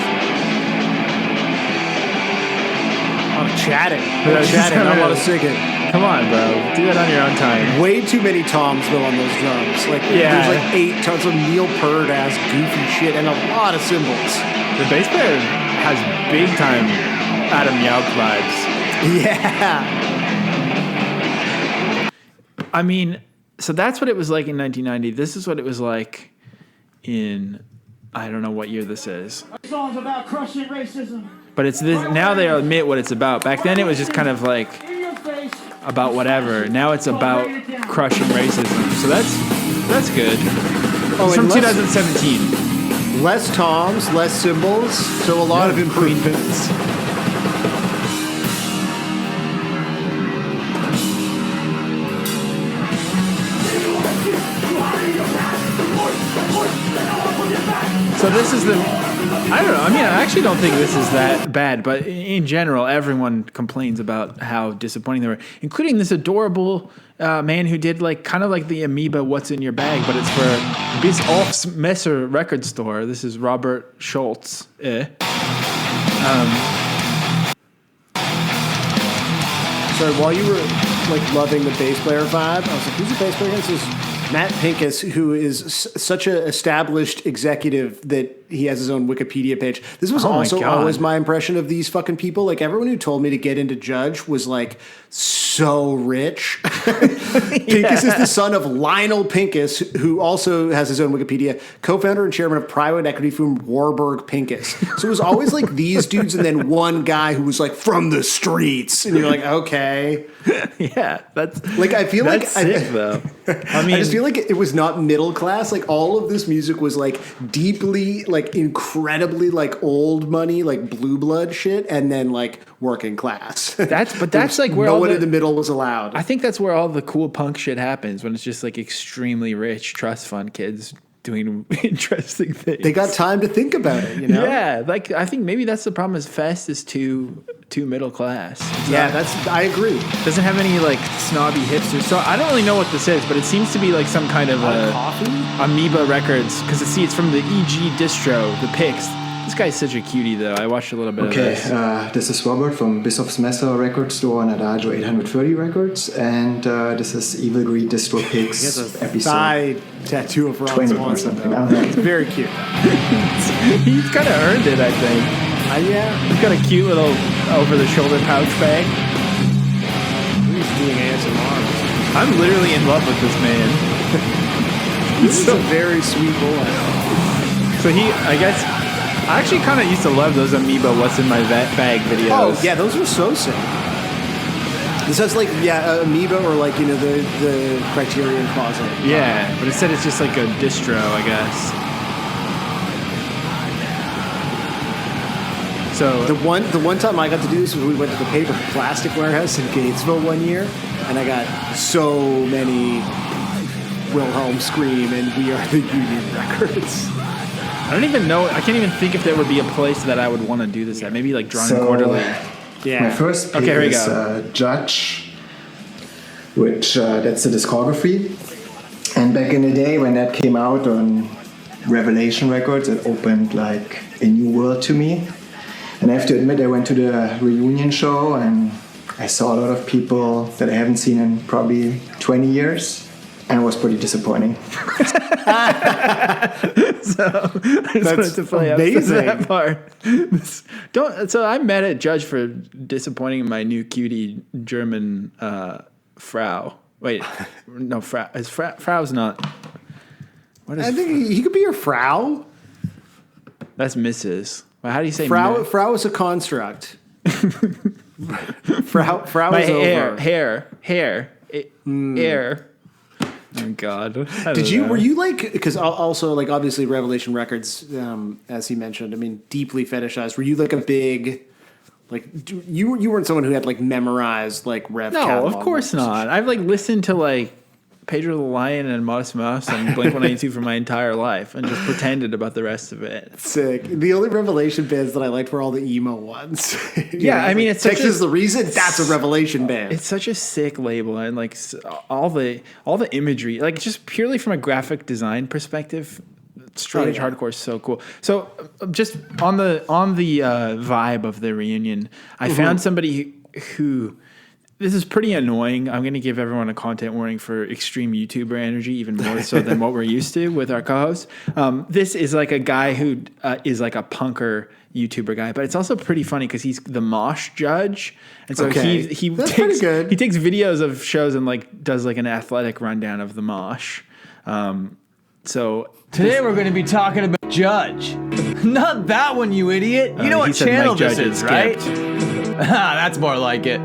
I'm chatting. I want to sing it. Come on, bro. Do that on your own time. Way too many toms, though, on those drums. Like, there's like 8 tons of Neil Peart-ass goofy shit and a lot of cymbals. The bass player has big time Adam Yauch vibes. Yeah. I mean, so that's what it was like in 1990. This is what it was like in, I don't know what year this is. The song's about crushing racism. But it's this, now they admit what it's about. Back then it was just kind of like about whatever. Now it's about crushing racism. So that's good. It's from 2017. Less toms, less cymbals, so a lot of improvements. So this is the, I don't know. I mean, I actually don't think this is that bad, but in general, everyone complains about how disappointing they were, including this adorable man who did like kind of like the Amoeba "What's in Your Bag," but it's for Bis Aufs Messer record store. This is Robert Schultz. Sorry, while you were like loving the bass player vibe, I was like, who's the bass player? This is Matt Pincus, who is such an established executive that he has his own Wikipedia page. This was always my impression of these fucking people. Like, everyone who told me to get into Judge was like so rich. Pincus is the son of Lionel Pincus, who also has his own Wikipedia, co-founder and chairman of private equity firm Warburg Pincus. So it was always like these dudes and then one guy who was like from the streets. And you're like, okay. Yeah, that's like, I feel that's sick, though. I mean, I just feel like it was not middle class. Like, all of this music was like deeply, like incredibly, like old money, like blue blood shit, and then like working class. That's like where no all one in the middle was allowed. I think that's where all the cool punk shit happens, when it's just like extremely rich trust fund kids doing interesting things. They got time to think about it, you know? Yeah, like I think maybe that's the problem. Is Fest is too middle class. I agree. Doesn't have any like snobby hipsters. So I don't really know what this is, but it seems to be like some kind of Amoeba Records, because it's from the EG distro, the Pix. This guy's such a cutie, though. I watched a little bit of this. This is Robert from Bis Aufs Messer record store on Adagio 830 Records, and this is Evil Greed Distro Pigs He has a episode thigh tattoo of Ron 20 or Swanson. something. It's very cute. He's kind of earned it, I think. Yeah. He's got a cute little over-the-shoulder pouch bag. He's doing ASMR. I'm literally in love with this man. This is a very sweet boy. So I guess, I actually kind of used to love those Amoeba "What's in My Bag" videos. Oh yeah, those were so sick. This has like Amoeba or like, you know, the Criterion Closet. Yeah, but instead it's just like a distro, I guess. So the one time I got to do this was we went to the paper plastic warehouse in Gatesville one year, and I got so many Wilhelm Scream and We Are the Union records. I don't even know. I can't even think if there would be a place that I would want to do this at. Maybe like Drawn and Quarterly. Yeah. My first pick is Judge, which that's the discography. And back in the day when that came out on Revelation Records, it opened like a new world to me. And I have to admit, I went to the reunion show and I saw a lot of people that I haven't seen in probably 20 years, and it was pretty disappointing. So I just wanted to play amazing. up that part. So I'm mad at Judge for disappointing my new cutie German Frau. Wait, no, Frau's not. What is I think he could be your Frau. That's Mrs. Well, how do you say Frau is a construct. Frau my is over. hair. Oh God! Were you like? Because also, like, obviously, Revelation Records, as he mentioned, I mean, deeply fetishized. Were you like a big, like, you weren't someone who had like memorized like Rev? No, of course not. I've like listened to like Pedro the Lion and Modest Mouse and Blink-182 for my entire life, and just pretended about the rest of it. Sick. The only Revelation bands that I liked were all the emo ones. Yeah, I mean, it's Texas the Reason. That's a Revelation band. It's such a sick label, and like all the imagery, like just purely from a graphic design perspective, straight edge hardcore is so cool. So just on the vibe of the reunion, I found somebody who. This is pretty annoying. I'm going to give everyone a content warning for extreme YouTuber energy, even more so than what we're used to with our co-hosts. This is like a guy who is like a punker YouTuber guy, but it's also pretty funny because he's the mosh judge, and so he That's takes pretty good. He takes videos of shows and like does like an athletic rundown of the mosh. So today we're going to be talking about Judge. Not that one, you idiot. You know what channel this is, right? That's more like it.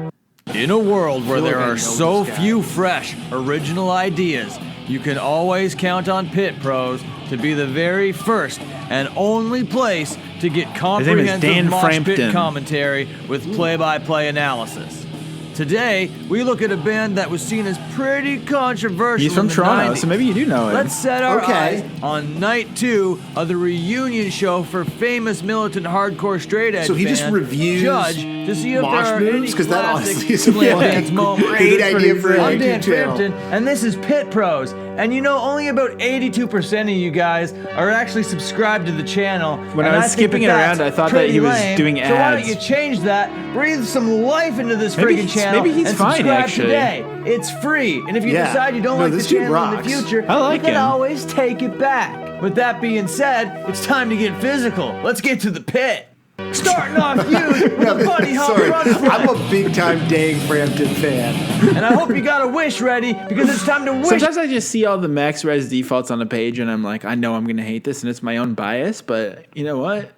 In a world where there are so few fresh, original ideas, you can always count on Pit Pros to be the very first and only place to get comprehensive mosh pit commentary with play-by-play analysis. Today, we look at a band that was seen as pretty controversial. He's from Toronto, so maybe you do know him. Let's set our eyes on night 2 of the reunion show for famous militant hardcore straight edge. So he just reviews Judge to see if mosh there are moves? any 'Cause that classic honestly is a slam dance moments. great idea for a I'm YouTube Dan channel. Frampton, and this is Pit Pros. And you know, only about 82% of you guys are actually subscribed to the channel. When and I was think skipping it that's around, I thought that pretty he was lame. doing So why don't ads. you change that, breathe some life into this Maybe friggin' he's- channel, maybe he's and fine, subscribe actually. today. It's free. And if you decide you don't like the this dude channel in the rocks. future, I like you can him. always take it back. With that being said, it's time to get physical. Let's get to the pit. Starting off you, Bunny Hop Sorry, Run Flat. I'm a big time Dang Frampton fan. And I hope you got a wish ready, because it's time to wish. Sometimes I just see all the max res defaults on a page, and I'm like, I know I'm going to hate this, and it's my own bias. But you know what?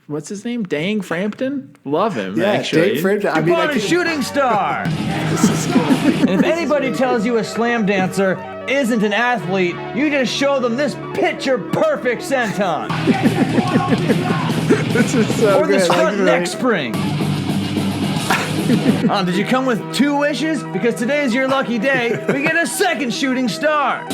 What's his name? Dang Frampton? Love him, actually. Dang Frampton. I mean, Upon a shooting star. And if anybody tells you a slam dancer isn't an athlete, you just show them this picture perfect senton. This is so Or this good. front neck spring. Did you come with 2 wishes? Because today is your lucky day. We get a second shooting star.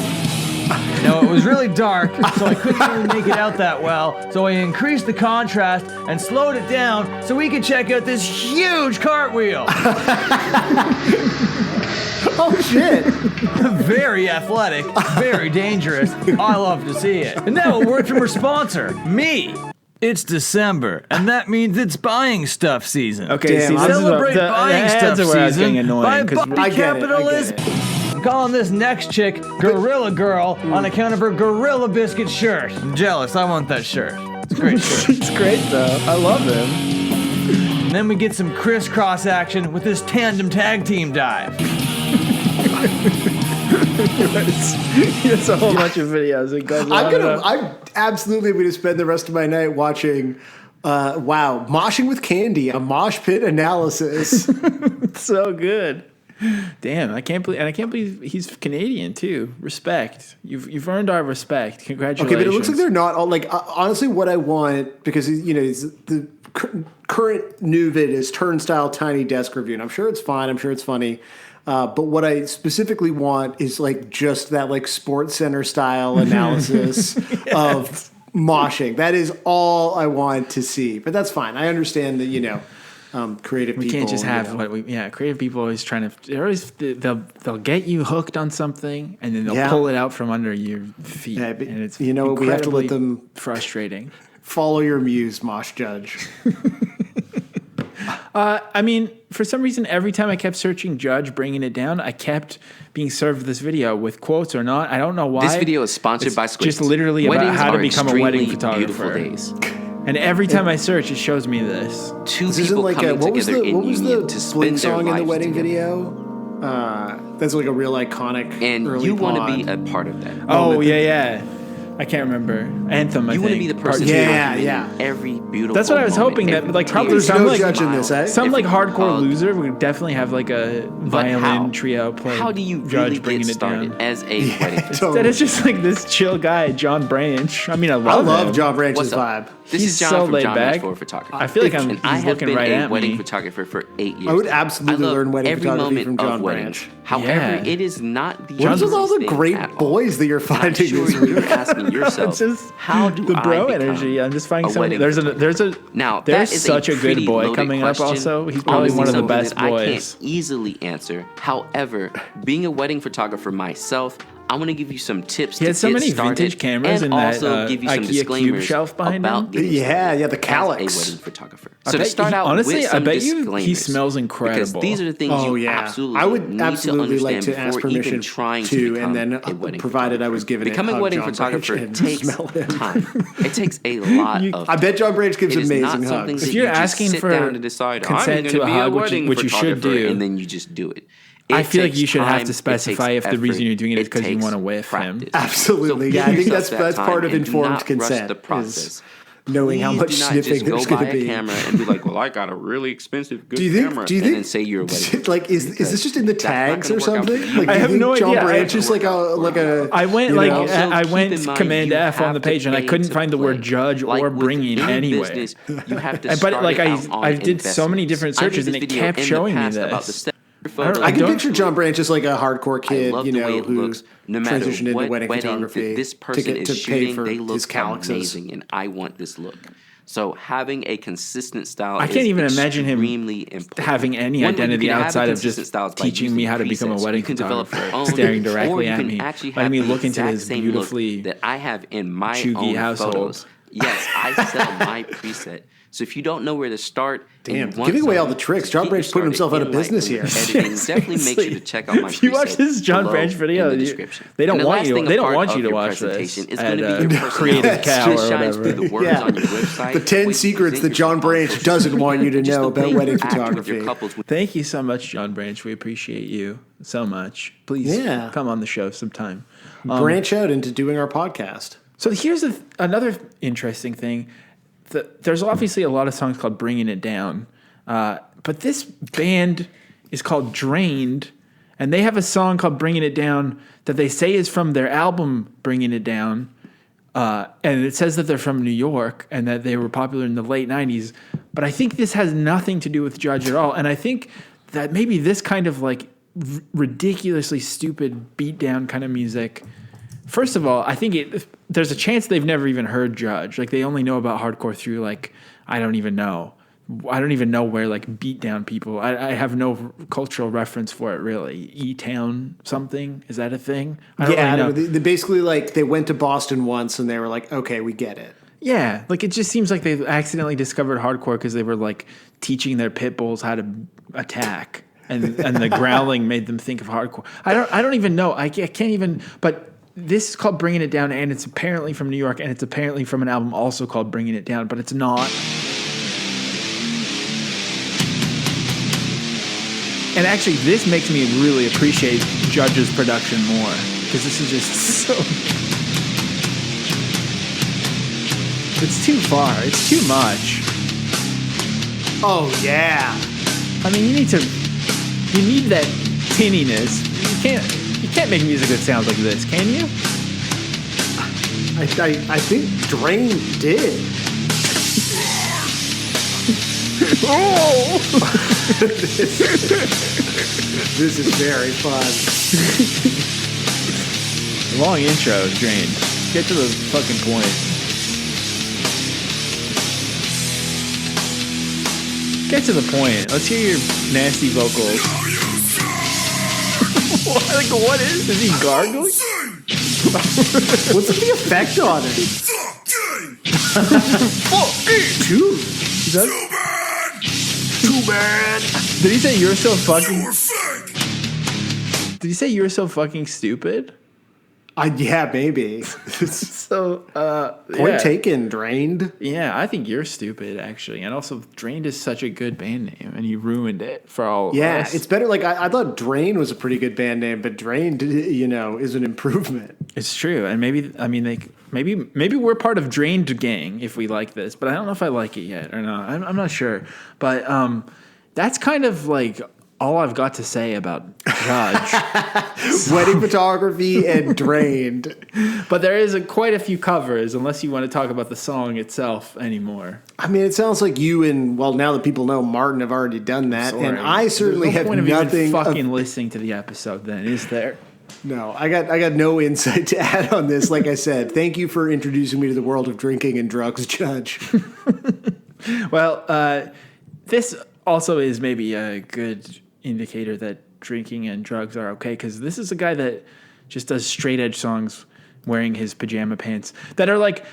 No, it was really dark, so I couldn't really make it out that well. So I increased the contrast and slowed it down so we could check out this huge cartwheel. Oh shit! Very athletic, very dangerous. I love to see it. And now a word from our sponsor, me. It's December, and that means it's buying stuff season. Okay, Damn, see, I'm this is Celebrate the buying ads stuff are where I was season getting by annoying because buying I get it. capitalism. I'm calling this next chick Gorilla Girl on account of her Gorilla Biscuit shirt. I'm jealous. I want that shirt. It's a great shirt. it's great though. I love him. And then we get some crisscross action with this tandem tag team dive. It's a whole bunch of videos. It goes on. I'm absolutely going to spend the rest of my night watching. Moshing with Candy, a mosh pit analysis. It's so good. Damn, I can't believe he's Canadian too. Respect. You've earned our respect. Congratulations. Okay, but it looks like they're not all like. Honestly, what I want, because the current new vid is Turnstile Tiny Desk Review, and I'm sure it's fine. I'm sure it's funny. But what I specifically want is like just that like Sports Center style analysis of moshing. That is all I want to see. But that's fine. I understand that creative people. We can't just have creative people always trying to. They'll get you hooked on something and then they'll pull it out from under your feet. Yeah, but and it's we have to let them frustrating. Follow your muse, Mosh Judge. I mean, for some reason, every time I kept searching Judge Bringing It Down, I kept being served this video with quotes or not. I don't know why. This video is sponsored by Squid. Just literally about how to become a wedding photographer. Days. And every time I search, it shows me this. Two people coming together in union to spend their song in the wedding together. video? That's like a real iconic. And you want to be a part of that. Oh, yeah. I can't remember. Anthem, I think. You want to be the person who every beautiful That's what I was hoping that, like, probably there's some, no like, judge in this, eh? some like hardcore loser would definitely have like a violin trio play. How do you Judge really Bringing get It Down started as a wedding? Instead, it's just like this chill guy, John Branch. I mean, I love him. John Branch's What's vibe. up? This He's is John so from laid John back. Branch for Photography. I feel like And I he's have looking been right a at wedding me. photographer for 8 years. I would absolutely love learn wedding every photography moment from of John weddings. Branch. However, Yeah. it is not the What's with all the easiest great thing at all. boys that you're And I'm finding sure this you're week? asking yourself, It's just how do the bro I become energy. I'm just finding a so many. wedding Now, that there's is such a good pretty boy loaded coming up. question. Also, he's probably Honestly, one of the something best that I boys. can't easily answer. However, being a wedding photographer myself, I want to give you some tips. He has so many vintage cameras and in that also give you some IKEA cube disclaimers shelf behind about him. getting Yeah, the as a Calyx. wedding photographer. I So to bet start out honestly, with I some bet you disclaimers, he smells because incredible. these are the things Oh you yeah, absolutely I would need absolutely to like understand to ask before even permission trying to, become and then a wedding provided I was given Becoming a wedding John photographer Branch and takes smell him. time. It takes a lot of I bet John Branch gives It is not amazing something hugs. that If you're you just asking sit for down to decide, consent I'm to going a to be a hug, wedding which you should photographer, do, and then you just do it. I It feel like takes you should have time, to it takes specify if the reason effort, you're doing it is it because you takes want to whiff him. practice. Absolutely, So yeah. I give think yourself that's that part time of and do informed not rush consent. the Is process. knowing how Please much do not sniffing just there's go going buy to a be. camera and be like, well, I got a really expensive good Do you think? camera, Do you and think? then say you're a wedding Like, is this just in the That's not tags gonna or work out for something? you. Like, I do you have think no John idea. Branch is like a. I went you like know, Also, I keep went in mind, Command you F on have the to page and I pay couldn't to find the word play. judge Like or with bringing any anywhere. business, you have to But start like it out on I did so many different investments. searches and I made it this kept video showing in me the past about the this. step- I can picture John Branch as like a hardcore kid, love you the way know, it who looks. No matter transitioned into what wedding photography this person to is pay shooting, for they his look Calyxes. amazing, and I want this look. So having a consistent style I can't even imagine him extremely important. having any One way you identity can have a outside of consistent just style is by teaching me using how to become a presets. wedding You can develop your photographer, own, staring or directly you at can me, actually letting have me the look into exact his same look beautifully that I have in my chuggy own household. photos. Yes, I sell my preset. So if you don't know where to start, and you Damn, want giving away all something the tricks. to John get Branch you putting himself started out of in business Lightroom here. editing, definitely make sure to check out my If you watch preset this John below Branch video, in the you- description. they don't And the want last you- thing, they a don't part want of you to your watch this presentation is at, going to be your personality. Creative Cow This or shines whatever. through the words Yeah. on your website. The 10 way you secrets present that John yourself on Branch social doesn't media, want you to just know the way about you wedding act with your photography. couples. Thank you so much, John Branch. We appreciate you so much. Please Yeah. come on the show sometime. Branch out into doing our podcast. So here's another interesting thing. There's obviously a lot of songs called Bringin It Down, but this band is called Drained, and they have a song called Bringin It Down that they say is from their album Bringin It Down, and it says that they're from New York and that they were popular in the late 90s, but I think this has nothing to do with Judge at all, and I think that maybe this kind of like ridiculously stupid beatdown kind of music. First of all, I think there's a chance they've never even heard Judge. Like they only know about hardcore through like I don't even know where like beatdown people. I have no cultural reference for it really. E-Town something, is that a thing? I don't really know. They basically like they went to Boston once and they were like, okay, we get it. Yeah, like it just seems like they accidentally discovered hardcore because they were like teaching their pit bulls how to attack, and the growling made them think of hardcore. I don't even know. I can't even. But this is called Bringin It Down, and it's apparently from New York, and it's apparently from an album also called Bringin It Down, but it's not. And actually, this makes me really appreciate Judge's production more, because this is just so... It's too far. It's too much. Oh, yeah. I mean, you need that tinniness. You can't make music that sounds like this, can you? I think Drain did. Oh! This is very fun. Long intro, Drained. Get to the fucking point. Get to the point. Let's hear your nasty vocals. What is he gargling? What's the effect on it? Dude. Too bad. Did he say you're so fucking? Did he say you're so fucking stupid? Yeah, maybe. So, Point taken, Drained. Yeah, I think you're stupid, actually. And also, Drained is such a good band name, and you ruined it for all of us. Yeah, it's better. Like, I thought Drain was a pretty good band name, but Drained, is an improvement. It's true. And maybe we're part of Drained Gang if we like this, but I don't know if I like it yet or not. I'm not sure. But that's kind of like all I've got to say about Judge. Wedding photography and Drained. But there is quite a few covers, unless you want to talk about the song itself anymore. I mean, it sounds like you and, well, now that people know, Martin have already done that. And I certainly have point nothing. Even fucking listening to the episode then, is there? No, I got no insight to add on this. Like I said, thank you for introducing me to the world of drinking and drugs, Judge. Well, this also is maybe a good indicator that drinking and drugs are okay, because this is a guy that just does straight edge songs wearing his pajama pants that are like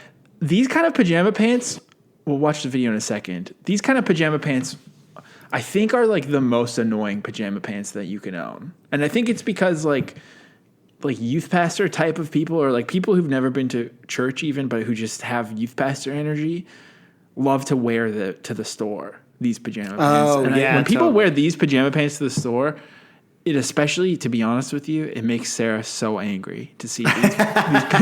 these kind of pajama pants. We'll watch the video in a second. These kind of pajama pants, I think, are like the most annoying pajama pants that you can own. And I think it's because like youth pastor type of people, or like people who've never been to church even, but who just have youth pastor energy, love to wear to the store these pajama pants. Oh, and yeah. When people wear these pajama pants to the store, it especially, to be honest with you, it makes Sarah so angry to see these.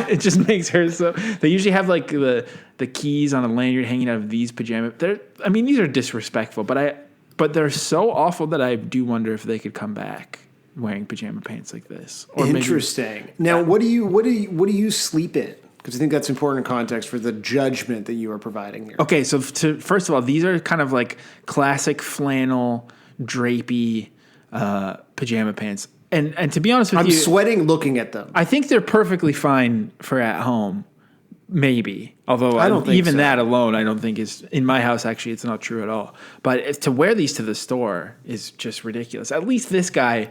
It just makes her so. They usually have like the keys on a lanyard hanging out of these pajama. These are disrespectful, but they're so awful that I do wonder if they could come back wearing pajama pants like this. Or interesting. Now, what do you sleep in? Because I think that's important context for the judgment that you are providing here. Okay, so first of all, these are kind of like classic flannel, drapey pajama pants. And to be honest with you, I'm sweating looking at them. I think they're perfectly fine for at home, maybe. Although I don't think even so. that alone, I don't think is in my house. Actually, it's not true at all. But to wear these to the store is just ridiculous. At least this guy,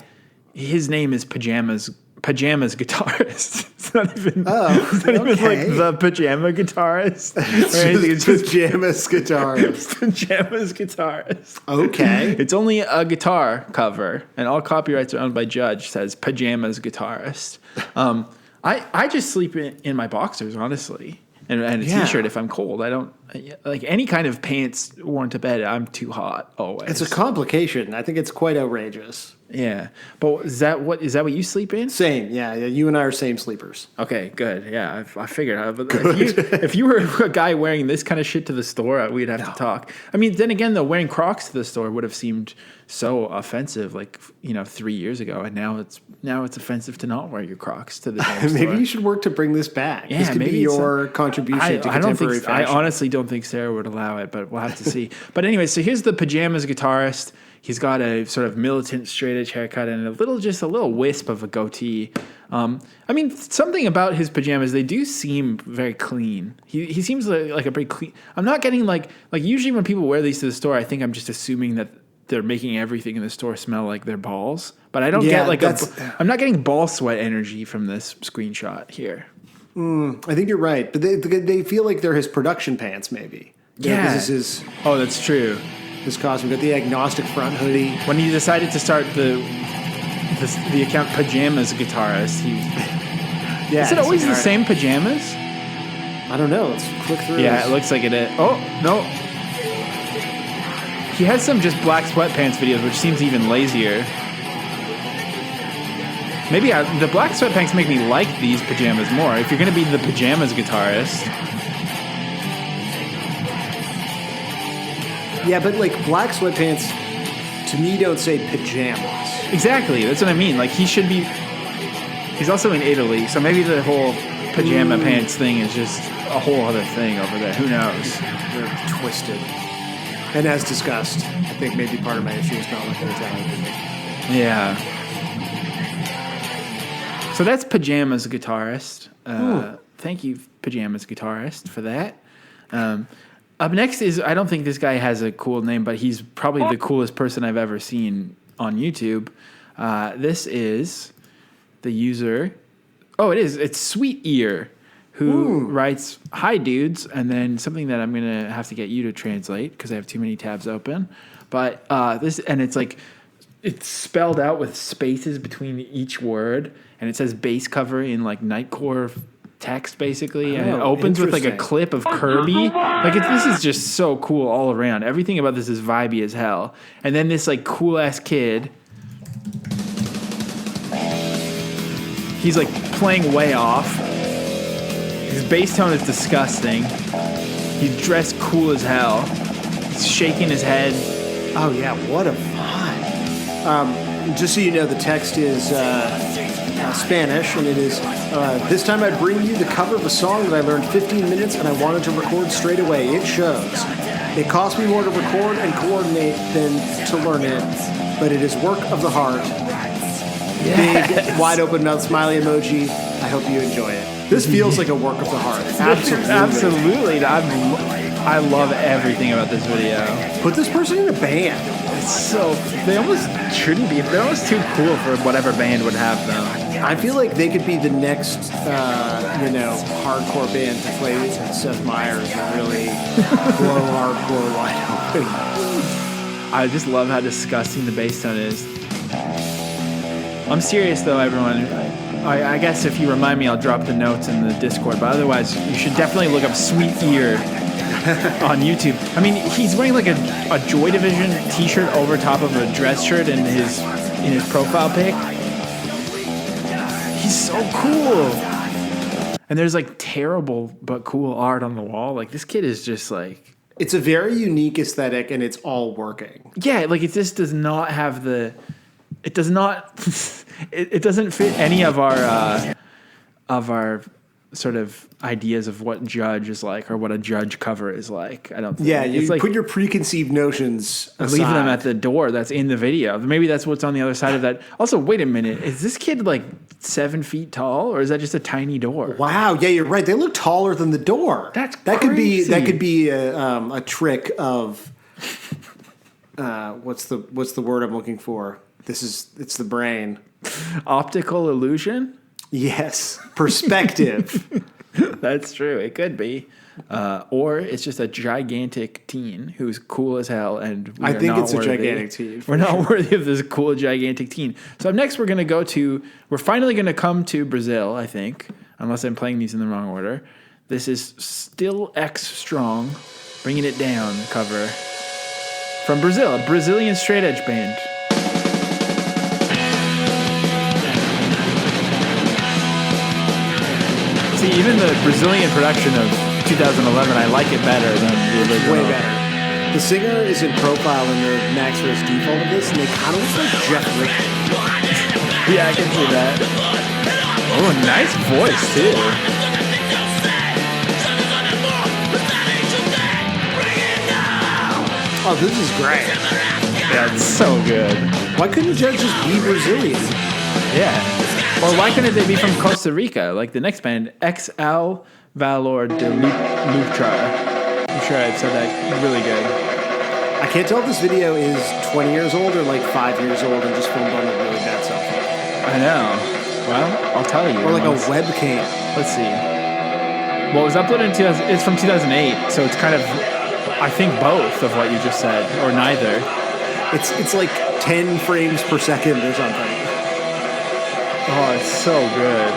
his name is Pajamas Guitarist. It's not even. Even like the Pajama Guitarist. It's just Pajamas Guitarist. Pajamas Guitarist. Okay. It's only a guitar cover, and all copyrights are owned by Judge. Says Pajamas Guitarist. I just sleep in my boxers, honestly, and a t-shirt if I'm cold. I don't like any kind of pants worn to bed. I'm too hot always. It's a complication. I think it's quite outrageous. Yeah, but is that what you sleep in? Same, yeah. You and I are same sleepers. Okay, good. Yeah, I figured. But if you were a guy wearing this kind of shit to the store, we'd have to talk. I mean, then again, though, wearing Crocs to the store would have seemed so offensive, 3 years ago, and now it's offensive to not wear your Crocs to the store. Maybe you should work to bring this back. Yeah, this could be your contribution to contemporary fashion. I honestly don't think Sarah would allow it, but we'll have to see. But anyway, so here's the Pajamas Guitarist. He's got a sort of militant straight edge haircut and a little wisp of a goatee. Something about his pajamas, they do seem very clean. He seems like a pretty clean. I'm not getting like usually when people wear these to the store, I think I'm just assuming that they're making everything in the store smell like their balls. But I don't get I'm not getting ball sweat energy from this screenshot here. I think you're right, but they feel like they're his production pants, maybe. Yeah. This is his. Oh, that's true. His costume, got the agnostic front hoodie. When he decided to start the account Pajamas Guitarist, is it always the same pajamas? I don't know. Let's click through. Yeah, it looks like it is. Oh, no. He has some just black sweatpants videos, which seems even lazier. Maybe the black sweatpants make me like these pajamas more. If you're going to be the Pajamas Guitarist. Yeah, but black sweatpants, to me, don't say pajamas. Exactly. That's what I mean. He's also in Italy, so maybe the whole pajama pants thing is just a whole other thing over there. Who knows? They're twisted. And as discussed, I think maybe part of my issue is not looking Italian people. Yeah. So that's Pajamas Guitarist. Thank you, Pajamas Guitarist, for that. Up next is, I don't think this guy has a cool name, but he's probably the coolest person I've ever seen on YouTube. This is the user. Oh, it's Sweet Ear, who writes, "Hi, dudes," and then something that I'm going to have to get you to translate because I have too many tabs open. But it's like it's spelled out with spaces between each word, and it says bass cover in like Nightcore text basically, and it opens with like a clip of Kirby. Like this is just so cool all around. Everything about this is vibey as hell. And then this like cool ass kid, he's like playing way off. His bass tone is disgusting. He's dressed cool as hell. He's shaking his head. Oh yeah, what a vibe. Just so you know, the text is Spanish, and it is, this time I bring you the cover of a song that I learned 15 minutes and I wanted to record straight away. It shows. It cost me more to record and coordinate than to learn it, but it is work of the heart. Yes. Big, wide open mouth smiley emoji. I hope you enjoy it. This feels like a work of the heart. Absolutely. I love everything about this video. Put this person in a band. They almost shouldn't be. They're almost too cool for whatever band would have them. I feel like they could be the next, hardcore band to play with Seth Meyers and really blow hardcore wide open. I just love how disgusting the bass tone is. I'm serious though, everyone. I guess if you remind me, I'll drop the notes in the Discord. But otherwise, you should definitely look up Sweet Ear on YouTube. I mean, he's wearing like a Joy Division t-shirt over top of a dress shirt in his profile pic. He's so cool. And there's like terrible but cool art on the wall. Like this kid is just like... It's a very unique aesthetic and it's all working. Yeah, like it just does not have the... It does not... it doesn't fit any of our sort of ideas of what Judge is like or what a Judge cover is like. I don't think. Yeah, you like, put your preconceived notions aside. Leave them at the door. That's in the video. Maybe that's what's on the other side of that. Also, wait a minute. Is this kid like 7 feet tall, or is that just a tiny door? Wow. Yeah, you're right. They look taller than the door. That crazy. Could be a trick of what's the word I'm looking for? It's the brain. Optical illusion? Yes. Perspective. That's true. It could be. Or it's just a gigantic teen who's cool as hell, and I think it's a gigantic teen. We're not worthy of this cool gigantic teen. So up next, we're finally going to come to Brazil, I think, unless I'm playing these in the wrong order. This is Still X Strong, Bringin It Down cover from Brazil, a Brazilian straight edge band. See, even the Brazilian production of 2011, I like it better than the original. Way better. The singer is in profile in the Max Verse default of this, and they kind of look like Jeff Rick. Yeah, I can see that. Oh, nice voice, too. Oh, this is great. Yeah, it's so good. Why couldn't Judge just be Brazilian? Yeah. Or why couldn't they be from Costa Rica, like the next band, XL Valor de Lutra? I'm sure I've said that really good. I can't tell if this video is 20 years old or like 5 years old and just filmed on a really bad cell phone. I know. Well, I'll tell you. Or like a webcam. Let's see. Well, it was uploaded in 2000. It's from 2008, so it's kind of, I think, both of what you just said, or neither. It's like 10 frames per second or something. Oh, it's so good.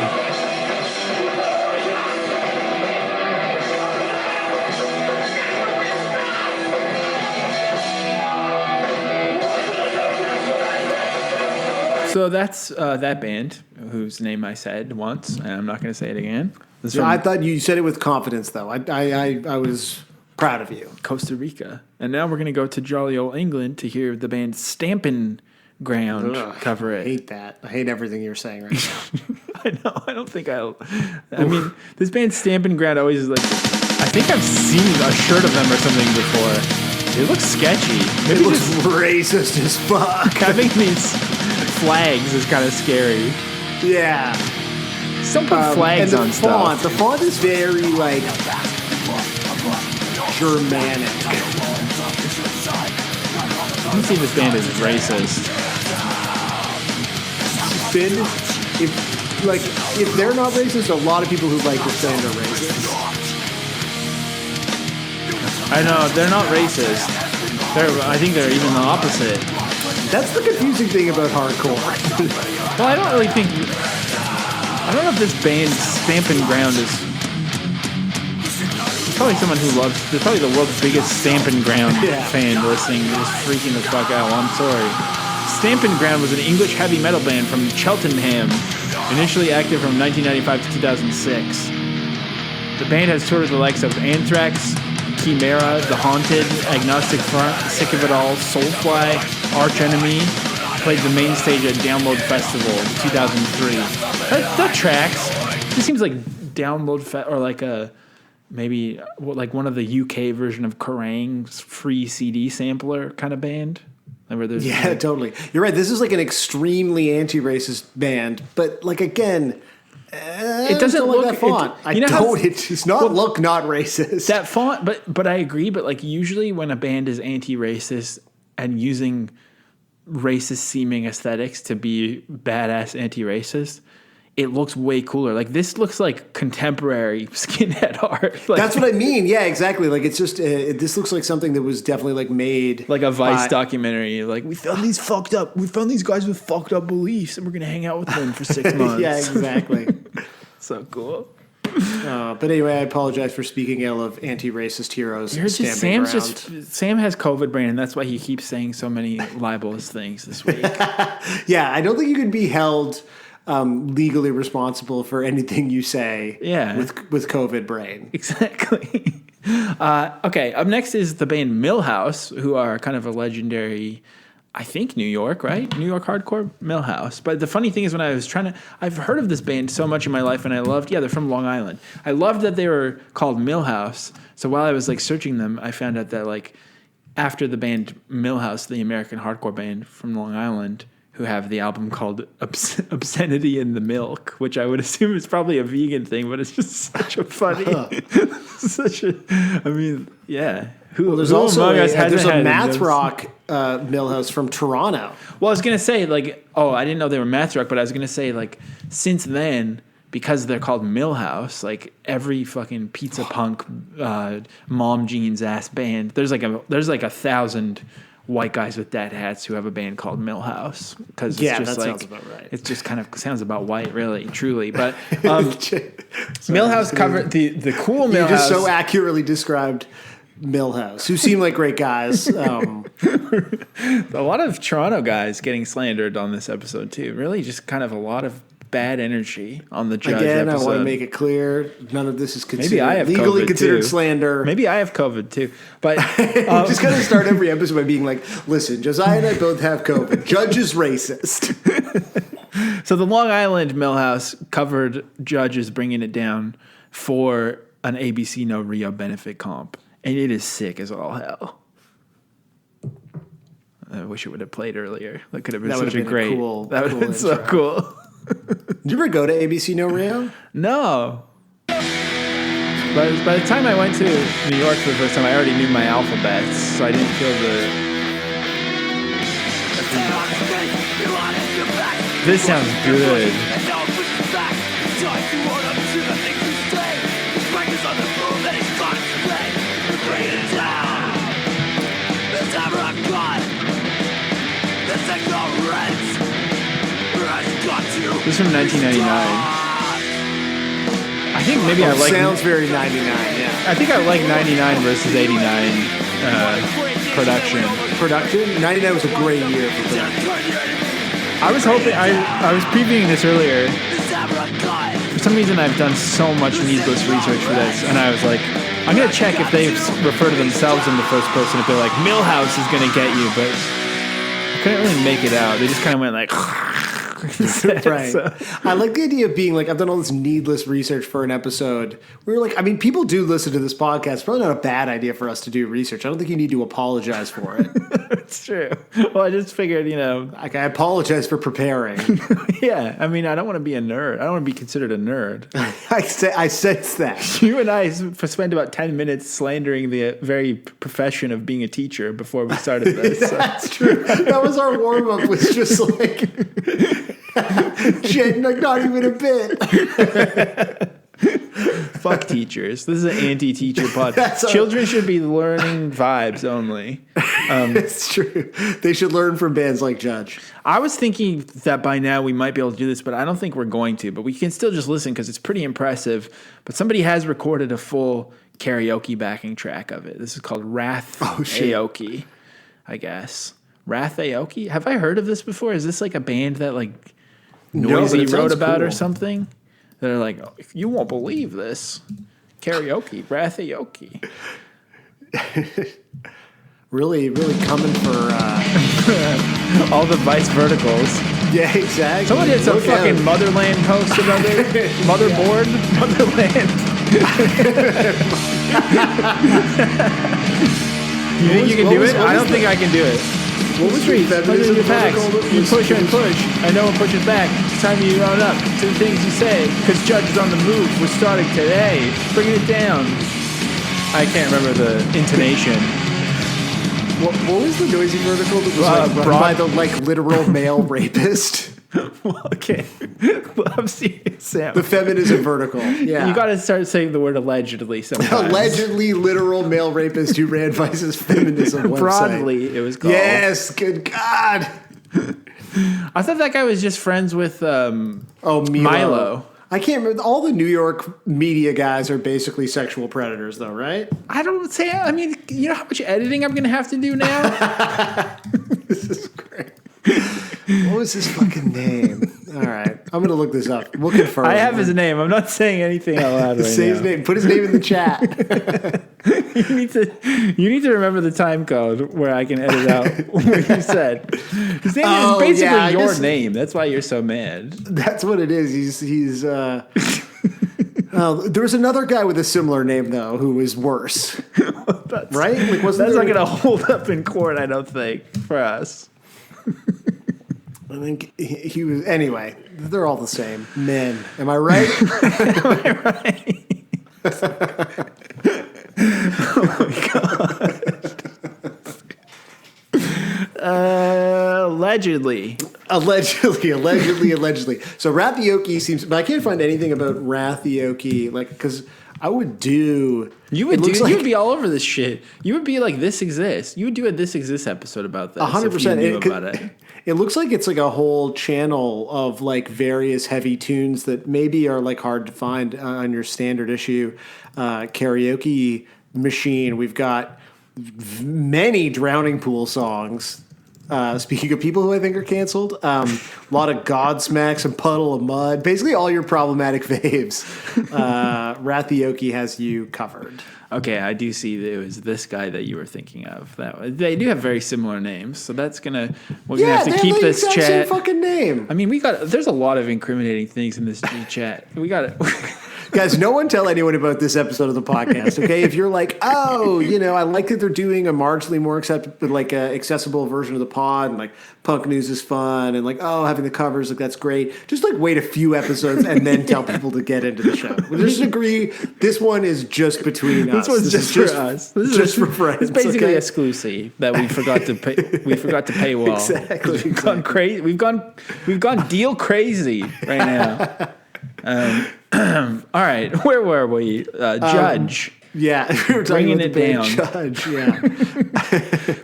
So that's that band, whose name I said once, and I'm not going to say it again. I thought you said it with confidence, though. I was proud of you. Costa Rica. And now we're going to go to jolly old England to hear the band Stampin' Ground cover it. I hate that. I hate everything you're saying right now. I know. I don't think I mean, this band Stampin' Ground always is like, I think I've seen a shirt of them or something before. It looks sketchy. Maybe it looks racist as fuck. Having these flags is kind of scary. Yeah. Some put flags on stuff. The font is very, like, Germanic. I can see this band is racist. If they're not racist, a lot of people who like this band are racist. I know, they're not racist. I think they're even the opposite. That's the confusing thing about hardcore. Well, I don't know if this band Stampin' Ground is... There's probably someone who loves... There's probably the world's biggest Stampin' Ground fan listening is freaking the fuck out. Well, I'm sorry. Stampin' Ground was an English heavy metal band from Cheltenham, initially active from 1995 to 2006. The band has toured with the likes of Anthrax, Chimera, The Haunted, Agnostic Front, Sick of It All, Soulfly, Arch Enemy. Played the main stage at Download Festival in 2003. That tracks. This seems like Download or like a maybe like one of the UK version of Kerrang's free CD sampler kind of band. Yeah, totally. You're right. This is like an extremely anti-racist band, but like again. It doesn't look like that font. It's not racist. That font, but I agree. But like usually when a band is anti-racist and using racist seeming aesthetics to be badass anti-racist, it looks way cooler. Like this looks like contemporary skinhead art. Like, that's what I mean. Yeah, exactly. Like it's just this looks like something that was definitely like made like a Vice documentary. Like we found these guys with fucked up beliefs, and we're gonna hang out with them for 6 months. Yeah, exactly. So cool. But anyway, I apologize for speaking ill of anti-racist heroes. Sam has COVID brain, and that's why he keeps saying so many libelous things this week. Yeah, I don't think you could be held legally responsible for anything you say with COVID brain. Exactly. Okay, up next is the band Millhouse, who are kind of a legendary, I think, New York, right? New York hardcore Millhouse. But the funny thing is when I was I've heard of this band so much in my life, and I loved, they're from Long Island. I loved that they were called Millhouse. So while I was like searching them, I found out that like after the band Millhouse, the American hardcore band from Long Island, who have the album called Obscenity in the Milk, which I would assume is probably a vegan thing, but it's just such a funny, There's also a math rock Millhouse from Toronto. Well, I was going to say, like, I didn't know they were math rock, but I was going to say, like, since then, because they're called Millhouse, like, every fucking pizza punk, mom jeans ass band, there's like 1,000 white guys with dad hats who have a band called Millhouse, because it's just like, sounds about right. It just kind of sounds about white, really, truly. But Millhouse covered the cool Millhouse. You just so accurately described Millhouse, who seem like great guys. A lot of Toronto guys getting slandered on this episode too. Really, just kind of a lot of bad energy on the Judge episode. I want to make it clear, none of this is legally considered slander. Maybe I have COVID too. But I'm just going to start every episode by being like, listen, Josiah and I both have COVID. Judge is racist. So the Long Island Millhouse covered Judge's Bringin It Down for an ABC No Rio benefit comp. And it is sick as all hell. I wish it would have played earlier. That could have been such a great... That would have been so cool. Did you ever go to ABC No Rio? No. But by the time I went to New York for the first time, I already knew my alphabets, so I didn't feel the... This sounds good. This is from 1999. I think maybe I like... Sounds very 99, yeah. I think I like 99 versus 89 production. Production? 99 was a great year for production. I was hoping... I was previewing this earlier. For some reason, I've done so much needless research for this, and I was like, I'm going to check if they refer to themselves in the first person, if they're like, Millhouse is going to get you, but I couldn't really make it out. They just kind of went like... Right. So. I like the idea of being like, I've done all this needless research for an episode. We're like, I mean, people do listen to this podcast. It's probably not a bad idea for us to do research. I don't think you need to apologize for it. It's true. Well, I just figured, like, I apologize for preparing. Yeah. I mean, I don't want to be a nerd. I don't want to be considered a nerd. I sense that. You and I spent about 10 minutes slandering the very profession of being a teacher before we started this. That's true. That was our warm up, was just like... Shit, like not even a bit. Fuck teachers. This is an anti-teacher pod. Children should be learning vibes only. It's true. They should learn from bands like Judge. I was thinking that by now we might be able to do this, but I don't think we're going to. But we can still just listen because it's pretty impressive. But somebody has recorded a full karaoke backing track of it. This is called Wrath Aoki, I guess. Wrath Aoki? Have I heard of this before? Is this like a band that like Noisy wrote about or something? They're like, oh, you won't believe this. Karaoke, Wrath Aoki. Really coming for all the Vice verticals. Yeah, exactly. Someone did some fucking Motherland post about it. Motherboard? Motherland. You think you can do it? I don't think I can do it. What was your feminism vertical? You push and push. I know and pushes back. It's time you own up to the things you say. Because Judge is on the move. We're starting today. Bringing it down. I can't remember the intonation. What was the noisy vertical that was run by the literal male rapist? Well, okay. I'm serious, Sam. The feminism vertical. Yeah. You got to start saying the word allegedly sometimes. Allegedly literal male rapist who ran Vice's feminism website. Broadly, it was called. Yes, good God. I thought that guy was just friends with Milo. I can't remember. All the New York media guys are basically sexual predators, though, right? I don't say. I mean, you know how much editing I'm going to have to do now? This is great. What was his fucking name? All right. I'm going to look this up. We'll confirm. I have his name. I'm not saying anything out loud right Say now. his name. Put his name in the chat. You need to remember the time code where I can edit out what you said. His name is basically your name. That's why you're so mad. That's what it is. He's there was another guy with a similar name, though, who was worse. Right? Like, that's not going to hold up in court, I don't think, for us. I think he was. Anyway, they're all the same men. Am I right? Am I right? Oh my God. Allegedly. So Wrath Aoki seems, but I can't find anything about Wrath Aoki, like, because I would do. You would be all over this shit. You would be like, this exists. You would do a This Exists episode about this. 100%. It looks like it's like a whole channel of like various heavy tunes that maybe are like hard to find on your standard issue karaoke machine. We've got many Drowning Pool songs. Speaking of people who I think are canceled, a lot of Godsmacks and Puddle of Mud. Basically all your problematic faves. Wrath Aoki has you covered. Okay, I do see that it was this guy that you were thinking of. They do have very similar names, so we're gonna have to keep this chat. Same fucking name. I mean, there's a lot of incriminating things in this chat. We got it. Guys, no one tell anyone about this episode of the podcast, okay? If you're like, oh, I like that they're doing a marginally more accessible version of the pod, and like punk news is fun, and like, oh, having the covers, like that's great. Just like wait a few episodes and then tell people to get into the show. We'll just agree this one is just between us. This one's just for us. This is just for friends. It's basically exclusive that we forgot to pay. We forgot to paywall. Exactly. We've gone crazy. We've gone deal crazy right now. All right, where were we? Judge. Yeah, we were talking about Bringing It Down. Judge, yeah.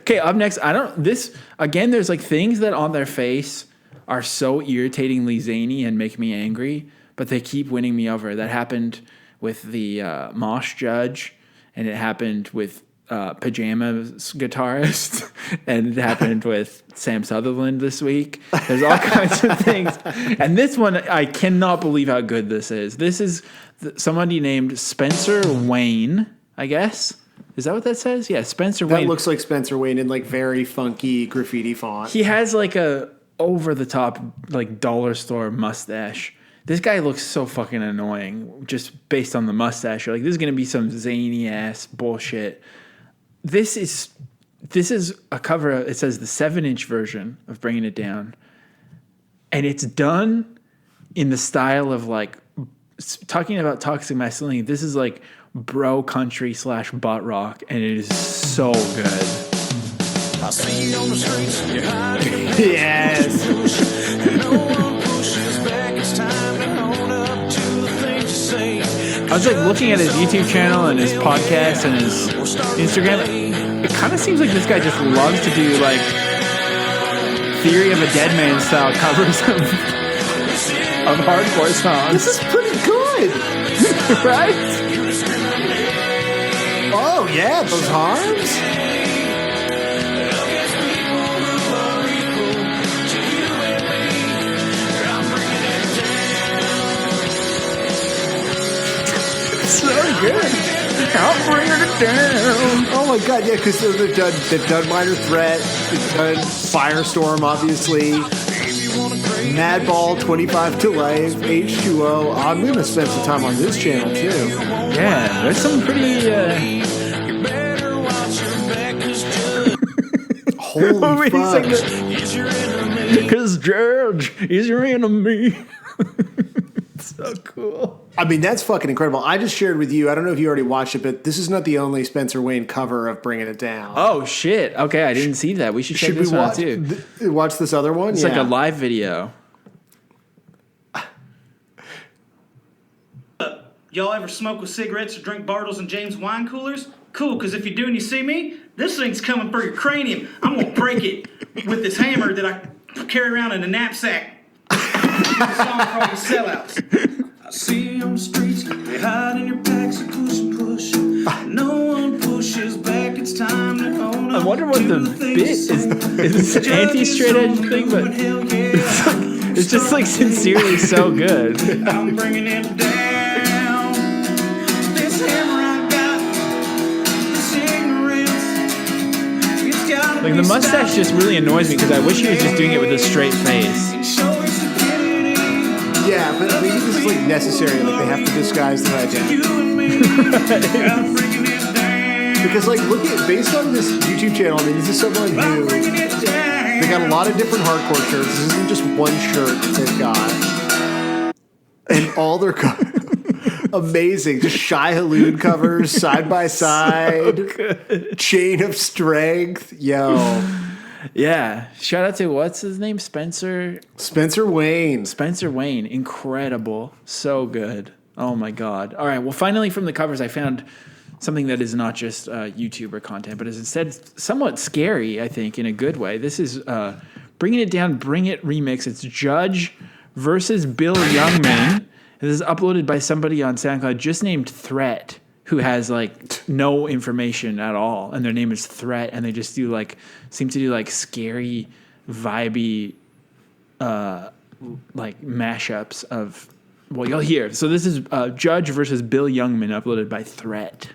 Okay, up next, there's like things that on their face are so irritatingly zany and make me angry, but they keep winning me over. That happened with the Mosh Judge, and it happened with Pajamas guitarist, and it happened with Sam Sutherland this week. There's all kinds of things, and this one I cannot believe how good this is. This is somebody named Spencer Wayne, I guess. Is that what that says? Yeah, Spencer Wayne. That looks like Spencer Wayne in like very funky graffiti font. He has like a over the top like dollar store mustache. This guy looks so fucking annoying just based on the mustache. You're like, this is gonna be some zany ass bullshit. This is a cover. It says the 7-inch version of Bringing It Down, and it's done in the style of like talking about toxic masculinity. This is like bro country / butt rock, and it is so good. I see you on the streets, you're hiding. Yes. No one pushes back. It's time to own up to the things you say. I was like looking at his YouTube channel and his podcast and his Instagram. It kind of seems like this guy just loves to do like Theory of a Dead Man style covers of hardcore songs. This is pretty good, right? Oh yeah, those harms. So good. I'm bringing it down. Oh my god, yeah, because they've done Minor Threat, they've done Firestorm, obviously, Madball, 25 to Life, H2O. I'm going to spend some time on this channel too. Yeah, there's some pretty. Holy fuck! Because Judge is your enemy. So cool. I mean, that's fucking incredible. I just shared with you, I don't know if you already watched it, but this is not the only Spencer Wayne cover of Bringin It Down. Oh, shit. Okay, I didn't see that. We should check this one out, too. Watch this other one? It's like a live video. Y'all ever smoke with cigarettes or drink Bartles and James wine coolers? Cool, because if you do and you see me, this thing's coming for your cranium. I'm going to break it with this hammer that I carry around in a knapsack. The song for all the sellouts. I see you on the streets, they hide in your packs and push and push. No one pushes back, it's time to own up. I wonder what the bit is. It's an anti-straight edge thing, but it's just like sincerely so good. I'm bringing it down. This hammer I got, this ignorance. It's gotta like the mustache just really annoys me because I wish he was just doing it with a straight face. Yeah, but I mean, this is like necessary. Like they have to disguise their identity. Because like, look at based on this YouTube channel. I mean, this is someone who they got a lot of different hardcore shirts. This isn't just one shirt that they've got, and all their amazing, just Shai Hulud covers side by side. So Chain of Strength, yo. Yeah. Shout out to what's his name? Spencer Wayne. Spencer Wayne. Incredible. So good. Oh my God. All right. Well, finally from the covers, I found something that is not just YouTuber content, but is instead somewhat scary, I think, in a good way. This is Bringin It Down, Bring It remix. It's Judge versus Bill Youngman. This is uploaded by somebody on SoundCloud just named Threat, who has like no information at all, and their name is Threat, and they just seem to do like scary, vibey, like mashups of what you'll hear. So this is Judge versus Bill Youngman, uploaded by Threat.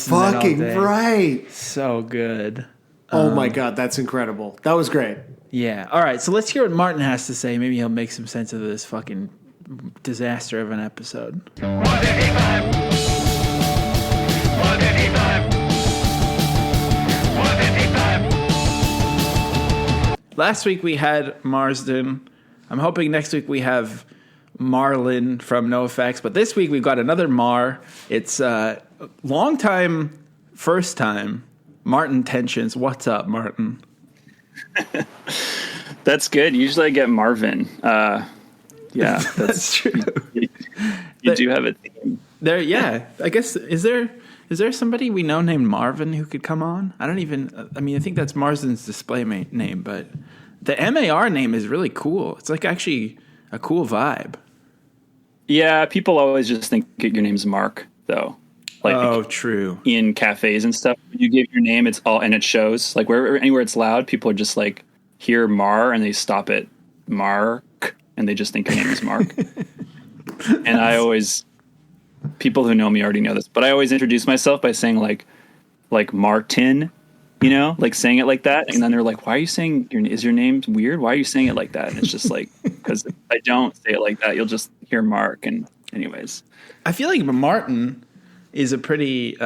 Fucking right. So good. Oh my God, that's incredible. That was great. Yeah. All right, so let's hear what Martin has to say. Maybe he'll make some sense of this fucking disaster of an episode. Last week we had Marsden. I'm hoping next week we have Marlin from NoFX, but this week we've got another Mar. It's long time, first time, Martin Tensions. What's up, Martin? That's good. Usually I get Marvin. Yeah, that's true. You do have a theme. There, yeah. I guess is there somebody we know named Marvin who could come on? I think that's Marsden's display name, but the MAR name is really cool. It's like actually a cool vibe. Yeah, people always just think your name's Mark, though. Like, true. In cafes and stuff, when you give your name, it's all, and it shows. Like, anywhere it's loud, people are just like, hear Mar, and they stop at Mark, and they just think your name is Mark. And I always, people who know me already know this, but I always introduce myself by saying like Martin, you know, like saying it like that. And then they're like, why are you saying is your name weird? Why are you saying it like that? And it's just like, because if I don't say it like that, you'll just hear Mark. And anyways, I feel like Martin is a pretty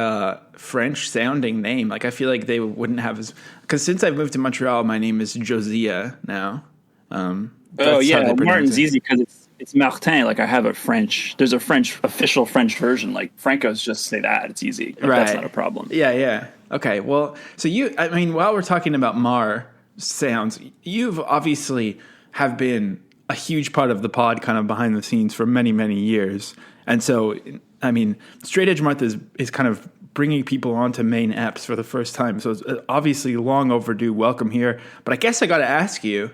French sounding name. Like, I feel like they wouldn't have because since I've moved to Montreal, my name is Josiah now. Martin's easy because it's Martin. Like, I have there's a official French version. Like, Francos just say that. It's easy. Like, that's not a problem. Yeah. Okay. Well, so while we're talking about Mar sounds, you've obviously have been a huge part of the pod kind of behind the scenes for many, many years. And so, I mean, Straight Edge Month is kind of bringing people onto main eps for the first time. So it's obviously long overdue. Welcome here. But I guess I got to ask you,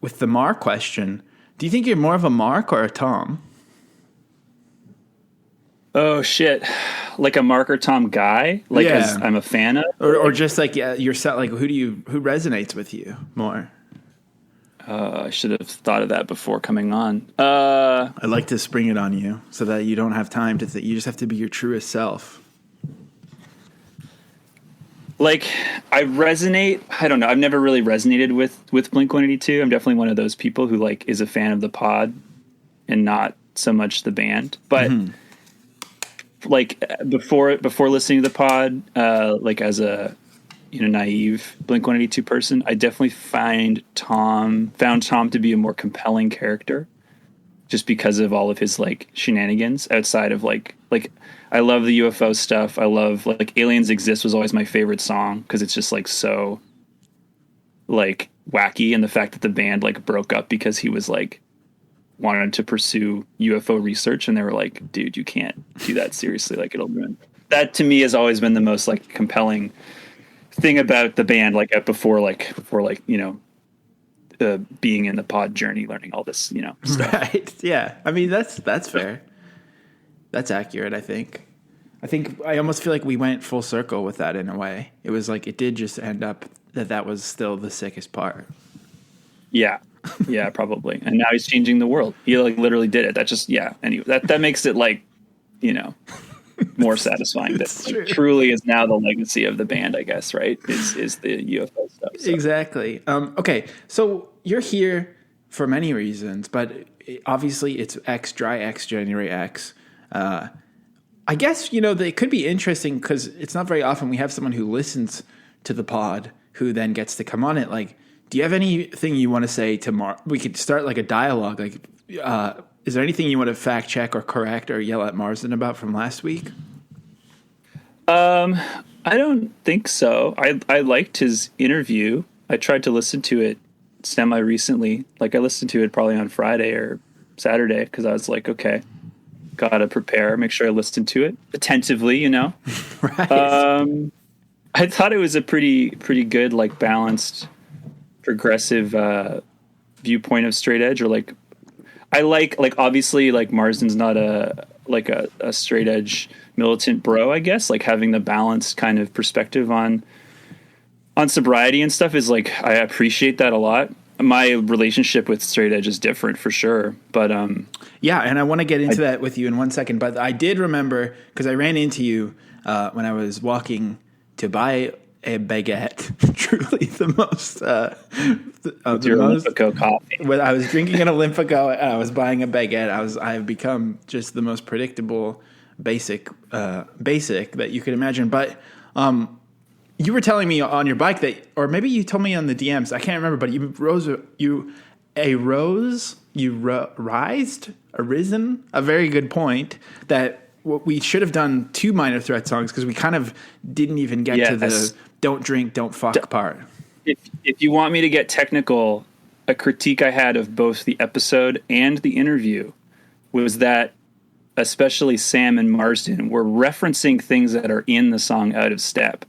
with the Mar question, do you think you're more of a Mark or a Tom? Oh, shit. Like a Mark or Tom guy? Like, as I'm a fan of? Or just like yourself, like who resonates with you more? I should have thought of that before coming on. I like to spring it on you so that you don't have time to think. You just have to be your truest self. Like, I resonate. I don't know. I've never really resonated with Blink-182. I'm definitely one of those people who like is a fan of the pod and not so much the band. But like before listening to the pod, like as a naive Blink-182 person, I definitely found Tom to be a more compelling character, just because of all of his like shenanigans outside of like I love the UFO stuff. I love like Aliens Exist was always my favorite song because it's just like so like wacky, and the fact that the band like broke up because he was like wanted to pursue UFO research and they were like, dude, you can't do that seriously, like it'll ruin. That to me has always been the most like compelling thing about the band, like before being in the pod journey, learning all this stuff. Right. Yeah, I mean that's fair. That's accurate. I think I almost feel like we went full circle with that in a way. It was like it did just end up that was still the sickest part. Yeah probably. And now he's changing the world. He like literally did it. That just anyway, that makes it like more satisfying. That like, truly is now the legacy of the band, I guess, right? Is the UFO stuff. So. Exactly. Okay, so you're here for many reasons, but obviously it's xDRYxJANUARYx. I guess, it could be interesting because it's not very often we have someone who listens to the pod who then gets to come on it. Like, do you have anything you want to say to Mark? We could start like a dialogue. Like, is there anything you want to fact check or correct or yell at Marsden about from last week? I don't think so. I liked his interview. I tried to listen to it semi recently. Like I listened to it probably on Friday or Saturday because I was like, okay, gotta prepare, make sure I listen to it attentively, Right. I thought it was a pretty good, like balanced, progressive viewpoint of straight edge, or like I like obviously like Marsden's not a straight edge militant bro, I guess, like having the balanced kind of perspective on sobriety and stuff is like, I appreciate that a lot. My relationship with straight edge is different for sure, but yeah, and I want to get into that with you in 1 second, but I did remember because I ran into you when I was walking to buy a baguette, truly the most Olympico coffee. When I was drinking an Olympico and I was buying a baguette, I have become just the most predictable basic that you could imagine. But you were telling me on your bike that, or maybe you told me on the DMs, I can't remember, but arisen, a very good point that we should have done 2 Minor Threat songs because we kind of didn't even get to the don't drink, don't fuck part. If you want me to get technical, a critique I had of both the episode and the interview was that especially Sam and Marsden were referencing things that are in the song Out of Step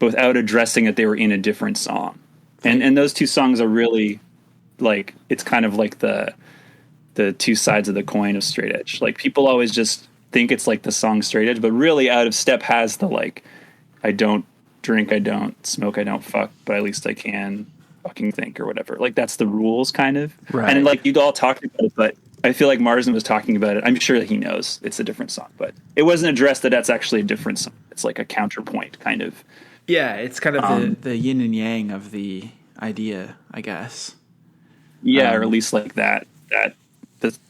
without addressing that they were in a different song. And those 2 songs are really like, it's kind of like the the two sides of the coin of straight edge. Like people always just think it's like the song straight edge, but really Out of Step has the like, I don't drink, I don't smoke, I don't fuck, but at least I can fucking think or whatever. Like that's the rules kind of. Right. And like you'd all talked about it, but I feel like Marsden was talking about it. I'm sure that he knows it's a different song, but it wasn't addressed that that's actually a different song. It's like a counterpoint kind of. Yeah, it's kind of the yin and yang of the idea, I guess. Yeah, or at least like that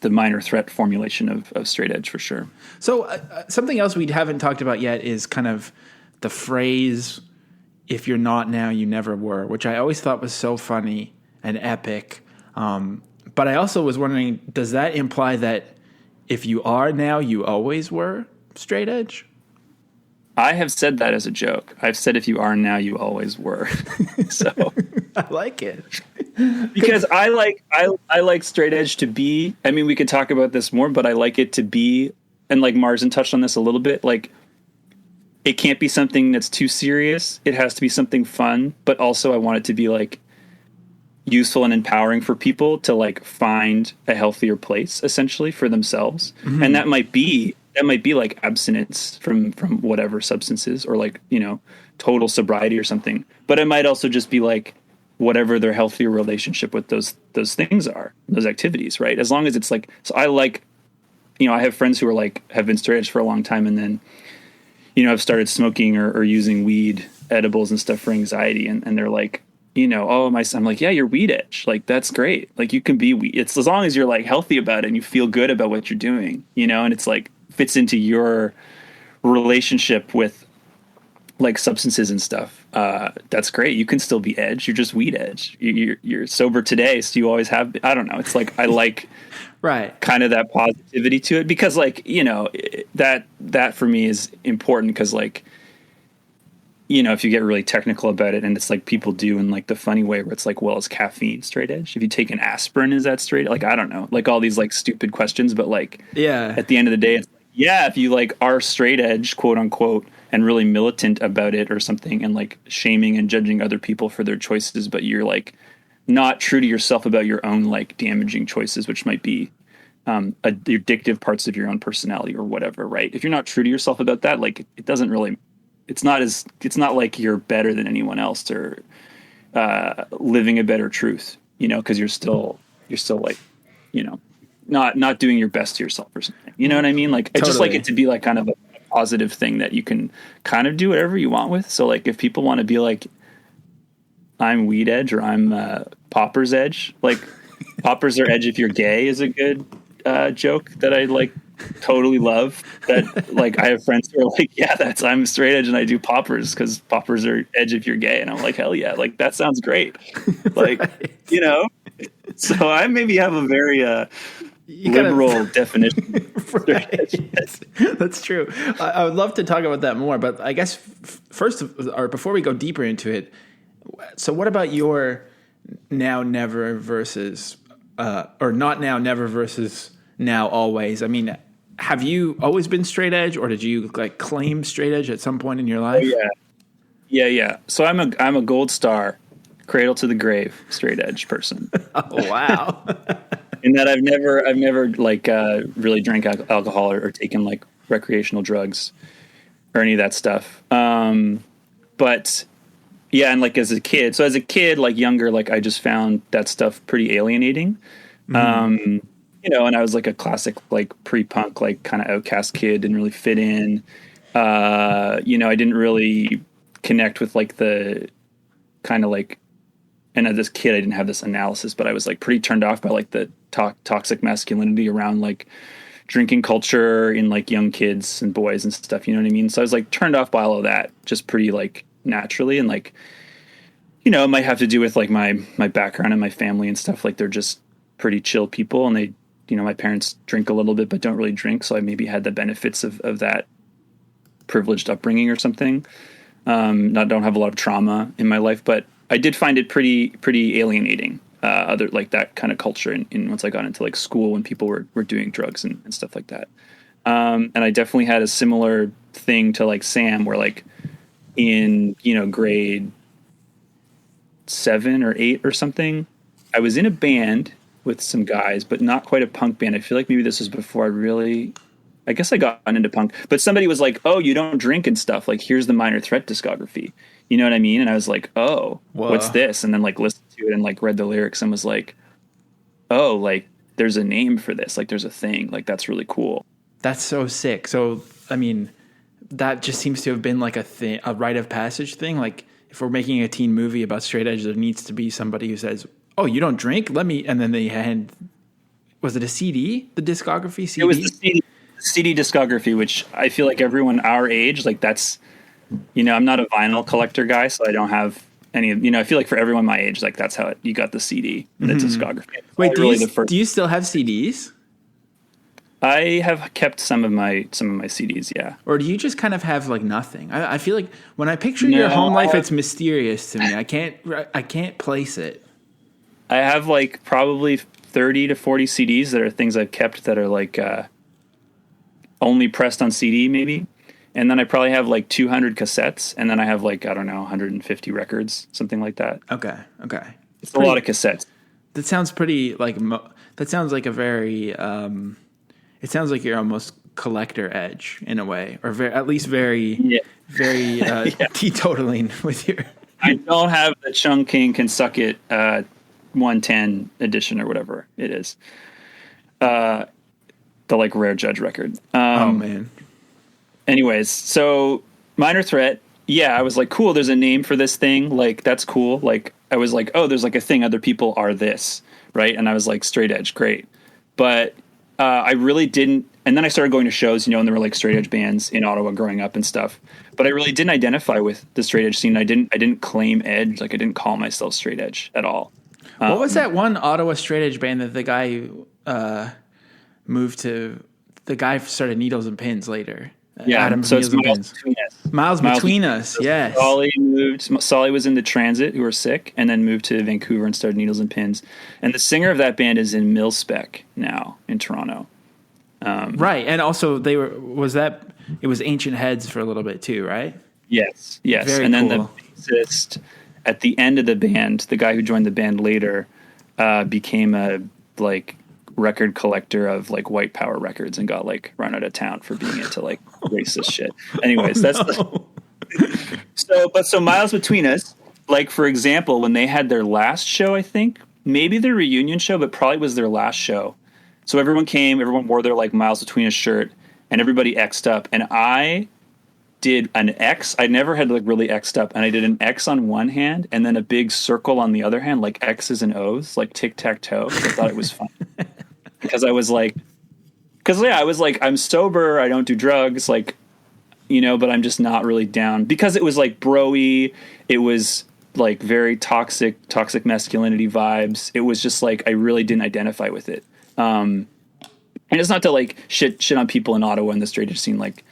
the minor threat formulation of straight edge for sure. So something else we haven't talked about yet is kind of the phrase, if you're not now, you never were, which I always thought was so funny and epic. But I also was wondering, does that imply that if you are now, you always were straight edge? I have said that as a joke. I've said if you are now, you always were. So I like it. Because I like straight edge to be, I mean, we could talk about this more, but I like it to be, and like Marsden touched on this a little bit, like it can't be something that's too serious. It has to be something fun, but also I want it to be like useful and empowering for people to like find a healthier place essentially for themselves. Mm-hmm. And that might be like abstinence from whatever substances, or like, you know, total sobriety or something. But it might also just be like whatever their healthier relationship with those things are, those activities, right? As long as it's like, so I like, you know, I have friends who are like, have been straight edge for a long time and then, you know, have started smoking or using weed edibles and stuff for anxiety. And they're like, you know, oh, I'm like, yeah, you're weed edge. Like, that's great. Like you can be weed. It's as long as you're like healthy about it and you feel good about what you're doing, you know, and it's like fits into your relationship with like substances and stuff. That's great. You can still be edge. You're just weed edge. You're sober today. So you always have, I don't know. It's like, I like right. kind of that positivity to it because like, you know, that for me is important. Cause like, you know, if you get really technical about it and it's like people do in like the funny way where it's like, well, is caffeine straight edge? If you take an aspirin, is that straight? Like, I don't know, like all these like stupid questions, but like, yeah, at the end of the day, it's like, yeah, if you like are straight edge, quote unquote, and really militant about it or something and like shaming and judging other people for their choices, but you're like not true to yourself about your own like damaging choices, which might be addictive parts of your own personality or whatever, right? If you're not true to yourself about that, like it doesn't really, it's not like you're better than anyone else or living a better truth, you know, because you're still like, you know, not doing your best to yourself or something. You know what I mean? Like, I just like it to be like kind of a positive thing that you can kind of do whatever you want with. So like if people want to be like, I'm weed edge or I'm popper's edge, like poppers are edge if you're gay is a good joke that I like totally love. That like I have friends who are like, yeah, I'm straight edge and I do poppers because poppers are edge if you're gay. And I'm like, hell yeah, like that sounds great. Like, right. You know, so I maybe have a very liberal definition. Right. That's true. I would love to talk about that more, but I guess first, or before we go deeper into it, so what about your now never versus or not now never versus now always? I mean, have you always been straight edge, or did you like claim straight edge at some point in your life? Oh, yeah. So I'm a gold star, cradle to the grave, straight edge person. Oh wow. In that I've never like really drank alcohol or taken like recreational drugs or any of that stuff. But yeah, and like as a kid, like younger, like I just found that stuff pretty alienating. Mm-hmm. You know, and I was like a classic like pre-punk like kind of outcast kid, didn't really fit in. You know, I didn't really connect with like the kind of like. And as this kid, I didn't have this analysis, but I was like pretty turned off by like the toxic masculinity around like drinking culture in like young kids and boys and stuff. You know what I mean? So I was like turned off by all of that just pretty like naturally. And like, you know, it might have to do with like my background and my family and stuff. Like they're just pretty chill people. And they, you know, my parents drink a little bit, but don't really drink. So I maybe had the benefits of that privileged upbringing or something. Don't have a lot of trauma in my life, but I did find it pretty alienating, other like that kind of culture. And once I got into like school when people were doing drugs and stuff like that. And I definitely had a similar thing to like Sam where like in, you know, grade 7 or 8 or something, I was in a band with some guys, but not quite a punk band. I feel like maybe this was before I guess I got into punk, but somebody was like, "Oh, you don't drink and stuff. Like, here's the Minor Threat discography." You know what I mean? And I was like, "Oh, what's this?" And then like listened to it and like read the lyrics and was like, "Oh, like there's a name for this. Like there's a thing. Like that's really cool." That's so sick. So, I mean, that just seems to have been like a rite of passage thing. Like if we're making a teen movie about straight edge, there needs to be somebody who says, "Oh, you don't drink? Let me," and then they hand, was it a CD? The discography CD? It was the CD discography, which I feel like everyone our age, like that's, I'm not a vinyl collector guy, so I don't have any, I feel like for everyone my age, like that's how you got the CD, the discography. Wait, do you still have CDs? I have kept some of my CDs, yeah. Or do you just kind of have like nothing? I feel like when I picture your home life, it's mysterious to me. I can't place it. I have like probably 30 to 40 CDs that are things I've kept that are like only pressed on CD maybe. And then I probably have like 200 cassettes, and then I have like, I don't know, 150 records, something like that. Okay. It's a lot of cassettes. That sounds pretty like, that sounds like a very, it sounds like you're almost collector edge in a way, or at least very teetotaling with your. I don't have the Chung King Can Suck It 110 edition or whatever it is. The like rare Judge record. Oh man. Anyways, so Minor Threat. Yeah, I was like, cool. There's a name for this thing. Like that's cool. Like I was like, oh, there's like a thing. Other people are this, right? And I was like, straight edge, great. But I really didn't. And then I started going to shows, and there were like straight edge bands in Ottawa growing up and stuff. But I really didn't identify with the straight edge scene. I didn't claim edge. Like I didn't call myself straight edge at all. What was that one Ottawa straight edge band that the guy moved to? The guy started Needles and Pins later. Yeah, Adam so it's Miles Between Us. Miles Between Us, yes. Solly was in the Transit, who were sick, and then moved to Vancouver and started Needles and Pins. And the singer of that band is in Mil-Spec now in Toronto. Right, and also it was Ancient Heads for a little bit too, right? Yes. Very and then cool. The bassist at the end of the band, the guy who joined the band later, became a like record collector of like white power records and got like run out of town for being into like racist shit. Anyways, so Miles Between Us, like for example, when they had their last show, I think maybe their reunion show, but probably was their last show. So everyone wore their like Miles Between Us shirt, and everybody X'd up, and I did an X. I never had like really X'd up, and I did an X on one hand and then a big circle on the other hand, like X's and O's, like tic-tac-toe. I thought it was fun. Because I was like, I'm sober, I don't do drugs, like, but I'm just not really down. Because it was like bro-y, it was like very toxic masculinity vibes. It was just like, I really didn't identify with it. And it's not to like shit on people in Ottawa and the straight edge scene, like,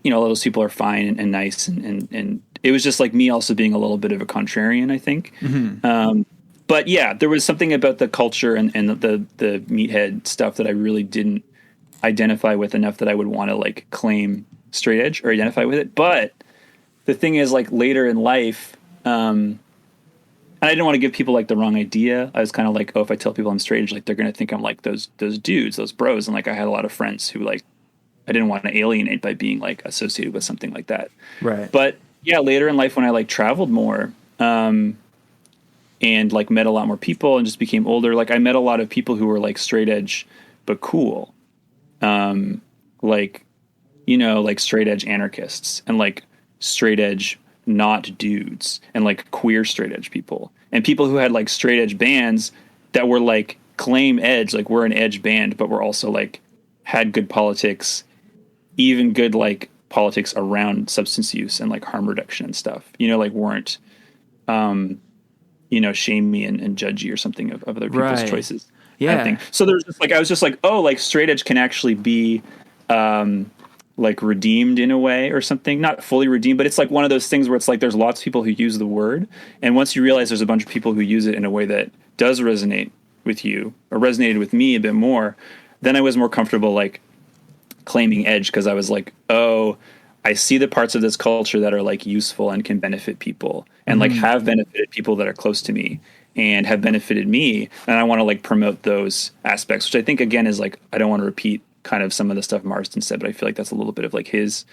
all those people are fine and nice. And it was just like me also being a little bit of a contrarian, I think. Mm-hmm. But yeah, there was something about the culture and the meathead stuff that I really didn't identify with enough that I would want to like claim straight edge or identify with it. But the thing is, like later in life, and I didn't want to give people like the wrong idea. I was kind of like, oh, if I tell people I'm straight edge, like they're going to think I'm like those dudes, those bros. And like I had a lot of friends who like I didn't want to alienate by being like associated with something like that. Right. But yeah, later in life when I like traveled more, and like met a lot more people and just became older. Like I met a lot of people who were like straight edge, but cool. Like straight edge anarchists and like straight edge, not dudes, and like queer straight edge people and people who had like straight edge bands that were like claim edge. Like we're an edge band, but we're also like had good politics, even good like politics around substance use and like harm reduction and stuff, like weren't, shamey and judgy or something of other people's choices. Yeah. Kind of thing. So there's just like, I was just like, oh, like straight edge can actually be, like redeemed in a way or something, not fully redeemed, but it's like one of those things where it's like, there's lots of people who use the word. And once you realize there's a bunch of people who use it in a way that does resonate with you or resonated with me a bit more, then I was more comfortable like claiming edge. Cause I was like, oh, I see the parts of this culture that are like useful and can benefit people and like have benefited people that are close to me. and have benefited me. And I want to like promote those aspects, which I think again is like, I don't want to repeat kind of some of the stuff Marston said, but I feel like that's a little bit of like his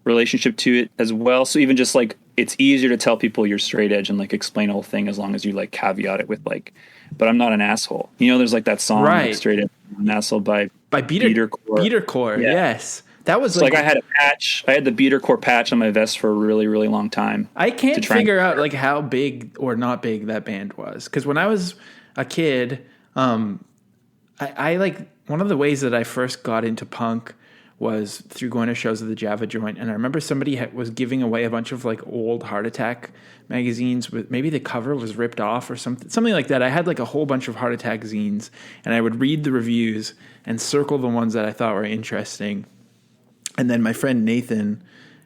relationship to it as well. So even just like, it's easier to tell people you're straight edge and like explain the whole thing as long as you like caveat it with like, but I'm not an asshole. You know, there's like that song, like, Straight Edge, I'm an Asshole by Beatercore. Yeah. Yes. That was so like I had a patch. I had the Beatercore patch on my vest for a really, really long time. I can't figure out like how big or not big that band was. Because when I was a kid, I like one of the ways that I first got into punk was through going to shows at the Java Joint. And I remember somebody was giving away a bunch of like old Heart Attack magazines with maybe the cover was ripped off or something like that. I had like a whole bunch of Heart Attack zines, and I would read the reviews and circle the ones that I thought were interesting. And then my friend Nathan,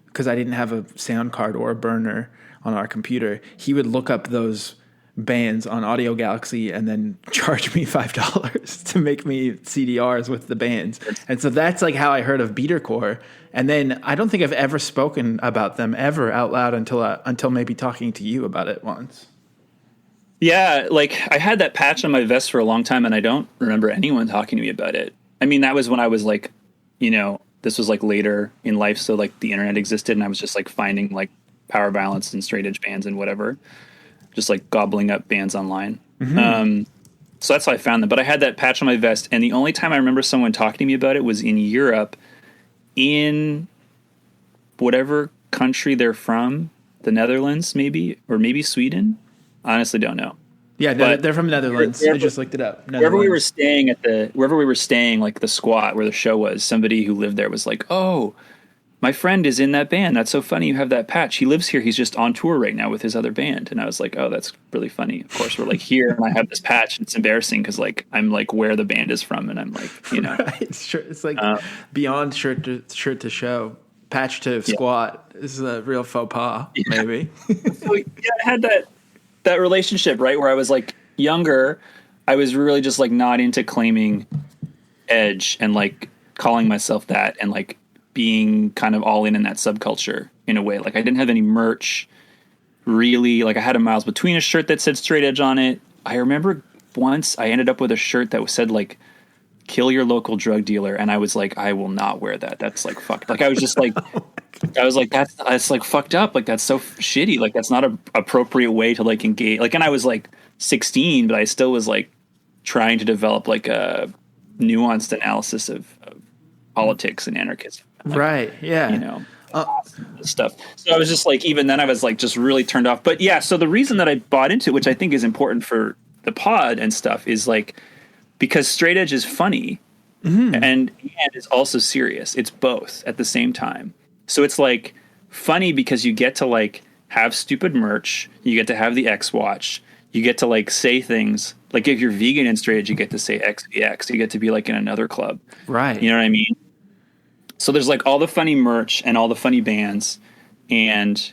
because I didn't have a sound card or a burner on our computer, he would look up those bands on Audio Galaxy and then charge me $5 to make me CDRs with the bands. And so that's like how I heard of Beatercore. And then I don't think I've ever spoken about them ever out loud until maybe talking to you about it once. Yeah, like I had that patch on my vest for a long time, and I don't remember anyone talking to me about it. I mean, that was when I was like, you know, this was like later in life, so like the internet existed, and I was just like finding like power violence and straight edge bands and whatever, just like gobbling up bands online. Mm-hmm. So that's how I found them. But I had that patch on my vest, and the only time I remember someone talking to me about it was in Europe, in whatever country they're from, the Netherlands maybe, or maybe Sweden. I honestly don't know. Yeah, they're from Netherlands. I just looked it up. Wherever we were staying, like the squat where the show was, somebody who lived there was like, "Oh, my friend is in that band. That's so funny. You have that patch. He lives here. He's just on tour right now with his other band." And I was like, "Oh, that's really funny." Of course, we're like here, and I have this patch. And it's embarrassing because like I'm like where the band is from, and I'm like, you know, right. It's like beyond shirt to show, patch to squat. This is a real faux pas, maybe. So yeah, I had that relationship, right, where I was like younger. I was really just like not into claiming edge and like calling myself that and like being kind of all in that subculture in a way. Like I didn't have any merch really. Like I had a Miles Between a shirt that said straight edge on it. I remember once I ended up with a shirt that said like kill your local drug dealer. And I was like, I will not wear that. That's like fucked. Like I was just like, I was like, that's like fucked up. Like that's so shitty. Like that's not a appropriate way to like engage. Like, and I was like 16, but I still was like trying to develop like a nuanced analysis of politics and anarchism. Like, right. Yeah. You know, stuff. So I was just like, even then I was like, just really turned off. But yeah, so the reason that I bought into it, which I think is important for the pod and stuff, is like, because straight edge is funny and it's also serious. It's both at the same time. So it's like funny because you get to like have stupid merch. You get to have the X watch. You get to like say things like if you're vegan and straight edge, you get to say XDRYxJANUARYx. You get to be like in another club. Right. You know what I mean? So there's like all the funny merch and all the funny bands, and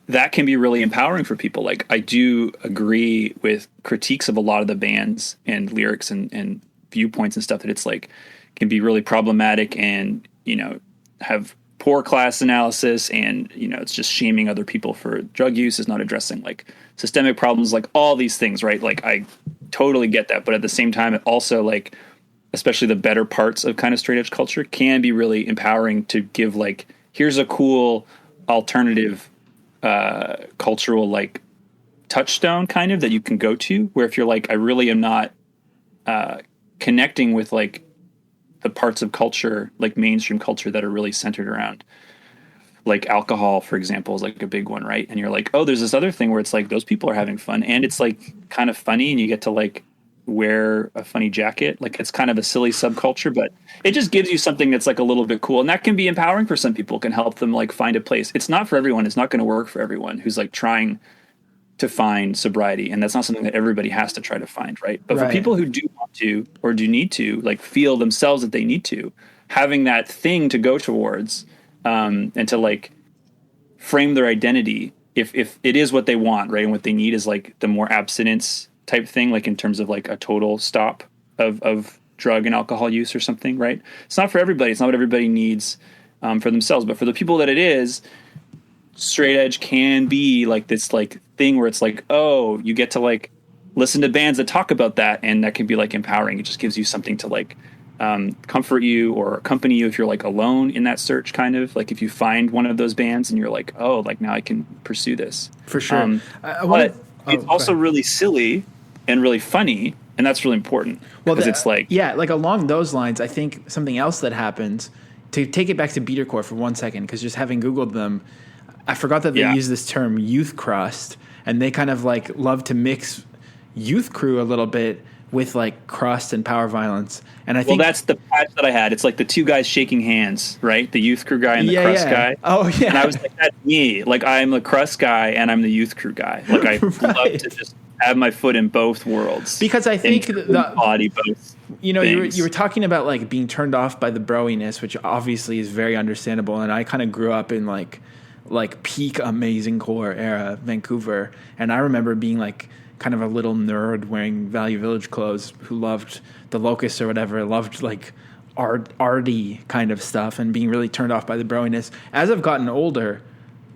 that can be really empowering for people. Like I do agree with critiques of a lot of the bands and lyrics and viewpoints and stuff that it's like can be really problematic and, you know, have poor class analysis and, you know, it's just shaming other people for drug use, is not addressing like systemic problems, like all these things, right? Like I totally get that. But at the same time, it also like, especially the better parts of kind of straight edge culture can be really empowering to give like, here's a cool alternative cultural like touchstone kind of that you can go to, where if you're like, I really am not connecting with like the parts of culture, like mainstream culture that are really centered around like alcohol, for example, is like a big one, right? And you're like, oh, there's this other thing where it's like those people are having fun and it's like kind of funny and you get to like wear a funny jacket. Like it's kind of a silly subculture, but it just gives you something that's like a little bit cool. And that can be empowering for some people, can help them like find a place. It's not for everyone. It's not going to work for everyone who's like trying to find sobriety. And that's not something that everybody has to try to find. Right. But for people who do want to, or do need to like feel themselves that they need to, having that thing to go towards, and to like frame their identity, if it is what they want, right. And what they need is like the more abstinence type thing, like in terms of like a total stop of drug and alcohol use or something, right? It's not for everybody. It's not what everybody needs for themselves, but for the people that it is, straight edge can be like this like thing where it's like, oh, you get to like listen to bands that talk about that, and that can be like empowering. It just gives you something to like comfort you or accompany you if you're like alone in that search, kind of like if you find one of those bands and you're like, oh, like now I can pursue this for sure. But it's also really silly and really funny, and that's really important. Well, because it's like, yeah, like along those lines, I think something else that happens, to take it back to Beatercore for 1 second, because just having Googled them, I forgot that they use this term youth crust, and they kind of like love to mix youth crew a little bit with like crust and power violence. And I think that's the patch that I had. It's like the two guys shaking hands, right? The youth crew guy and the crust guy. Oh yeah. And I was like, that's me. Like I'm the crust guy and I'm the youth crew guy. Like I love to just have my foot in both worlds. Because I think the body both. You know, you were talking about like being turned off by the broiness, which obviously is very understandable. And I kind of grew up in like peak amazing core era Vancouver, and I remember being like kind of a little nerd wearing Value Village clothes who loved the Locusts or whatever, loved like arty kind of stuff, and being really turned off by the broiness. As I've gotten older,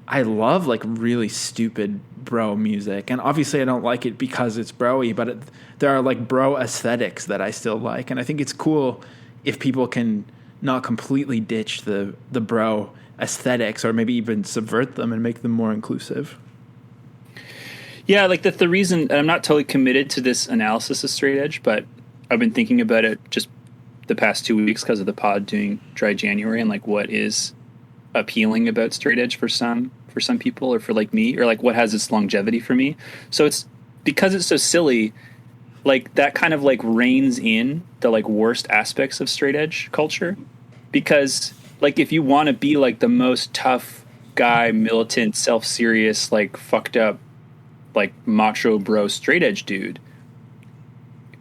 I love like really stupid bro music, and obviously I don't like it because it's broy, but there are like bro aesthetics that I still like, and I think it's cool if people can not completely ditch the bro aesthetics, or maybe even subvert them and make them more inclusive. Yeah, like the reason, and I'm not totally committed to this analysis of straight edge, but I've been thinking about it just the past 2 weeks because of the pod doing Dry January, and like what is appealing about straight edge for some people, or for like me, or like what has its longevity for me. So it's because it's so silly, like that kind of like reins in the like worst aspects of straight edge culture. Because like if you want to be like the most tough guy, militant, self-serious, like fucked up, like macho bro straight edge dude,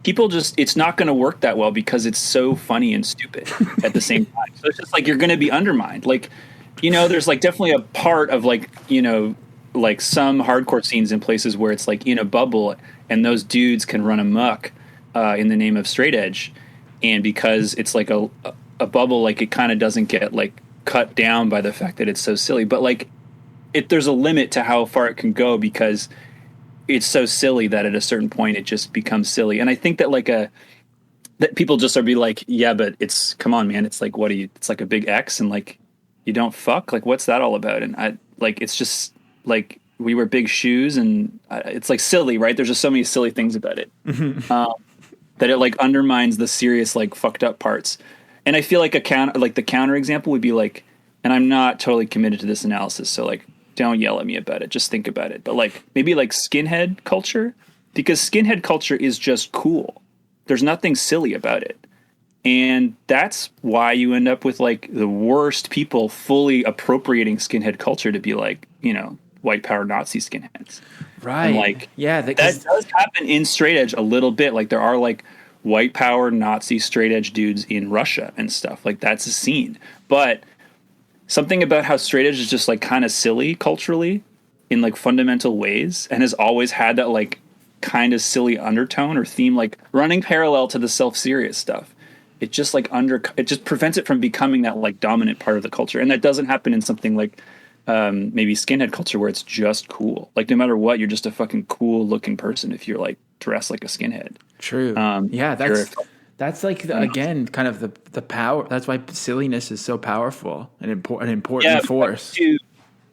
people just, it's not going to work that well because it's so funny and stupid at the same time. So it's just like you're going to be undermined. Like, you know, there's like definitely a part of like, you know, like some hardcore scenes in places where it's like in a bubble and those dudes can run amok in the name of straight edge. And because it's like a bubble, like it kind of doesn't get like cut down by the fact that it's so silly. But like there's a limit to how far it can go because it's so silly that at a certain point it just becomes silly. And I think that like that people just are be like, yeah, but it's, come on, man. It's like, what are you, it's like a big X and like, you don't fuck, like, what's that all about? And I like, it's just like, we wear big shoes and it's like silly, right? There's just so many silly things about it that it like undermines the serious, like fucked up parts. And I feel like the counter example would be like, and I'm not totally committed to this analysis, so like, don't yell at me about it. Just think about it. But like maybe like skinhead culture, because skinhead culture is just cool. There's nothing silly about it. And that's why you end up with like the worst people fully appropriating skinhead culture to be like, you know, white power Nazi skinheads. Right. And like, yeah, that does happen in straight edge a little bit. Like there are like white power Nazi straight edge dudes in Russia and stuff. Like that's a scene. But something about how straight edge is just like kind of silly culturally in like fundamental ways and has always had that like kind of silly undertone or theme, like running parallel to the self-serious stuff. It just like it just prevents it from becoming that like dominant part of the culture. And that doesn't happen in something like maybe skinhead culture where it's just cool. Like no matter what, you're just a fucking cool looking person if you're like dressed like a skinhead. True. Yeah, that's like again kind of the power. That's why silliness is so powerful and an important force.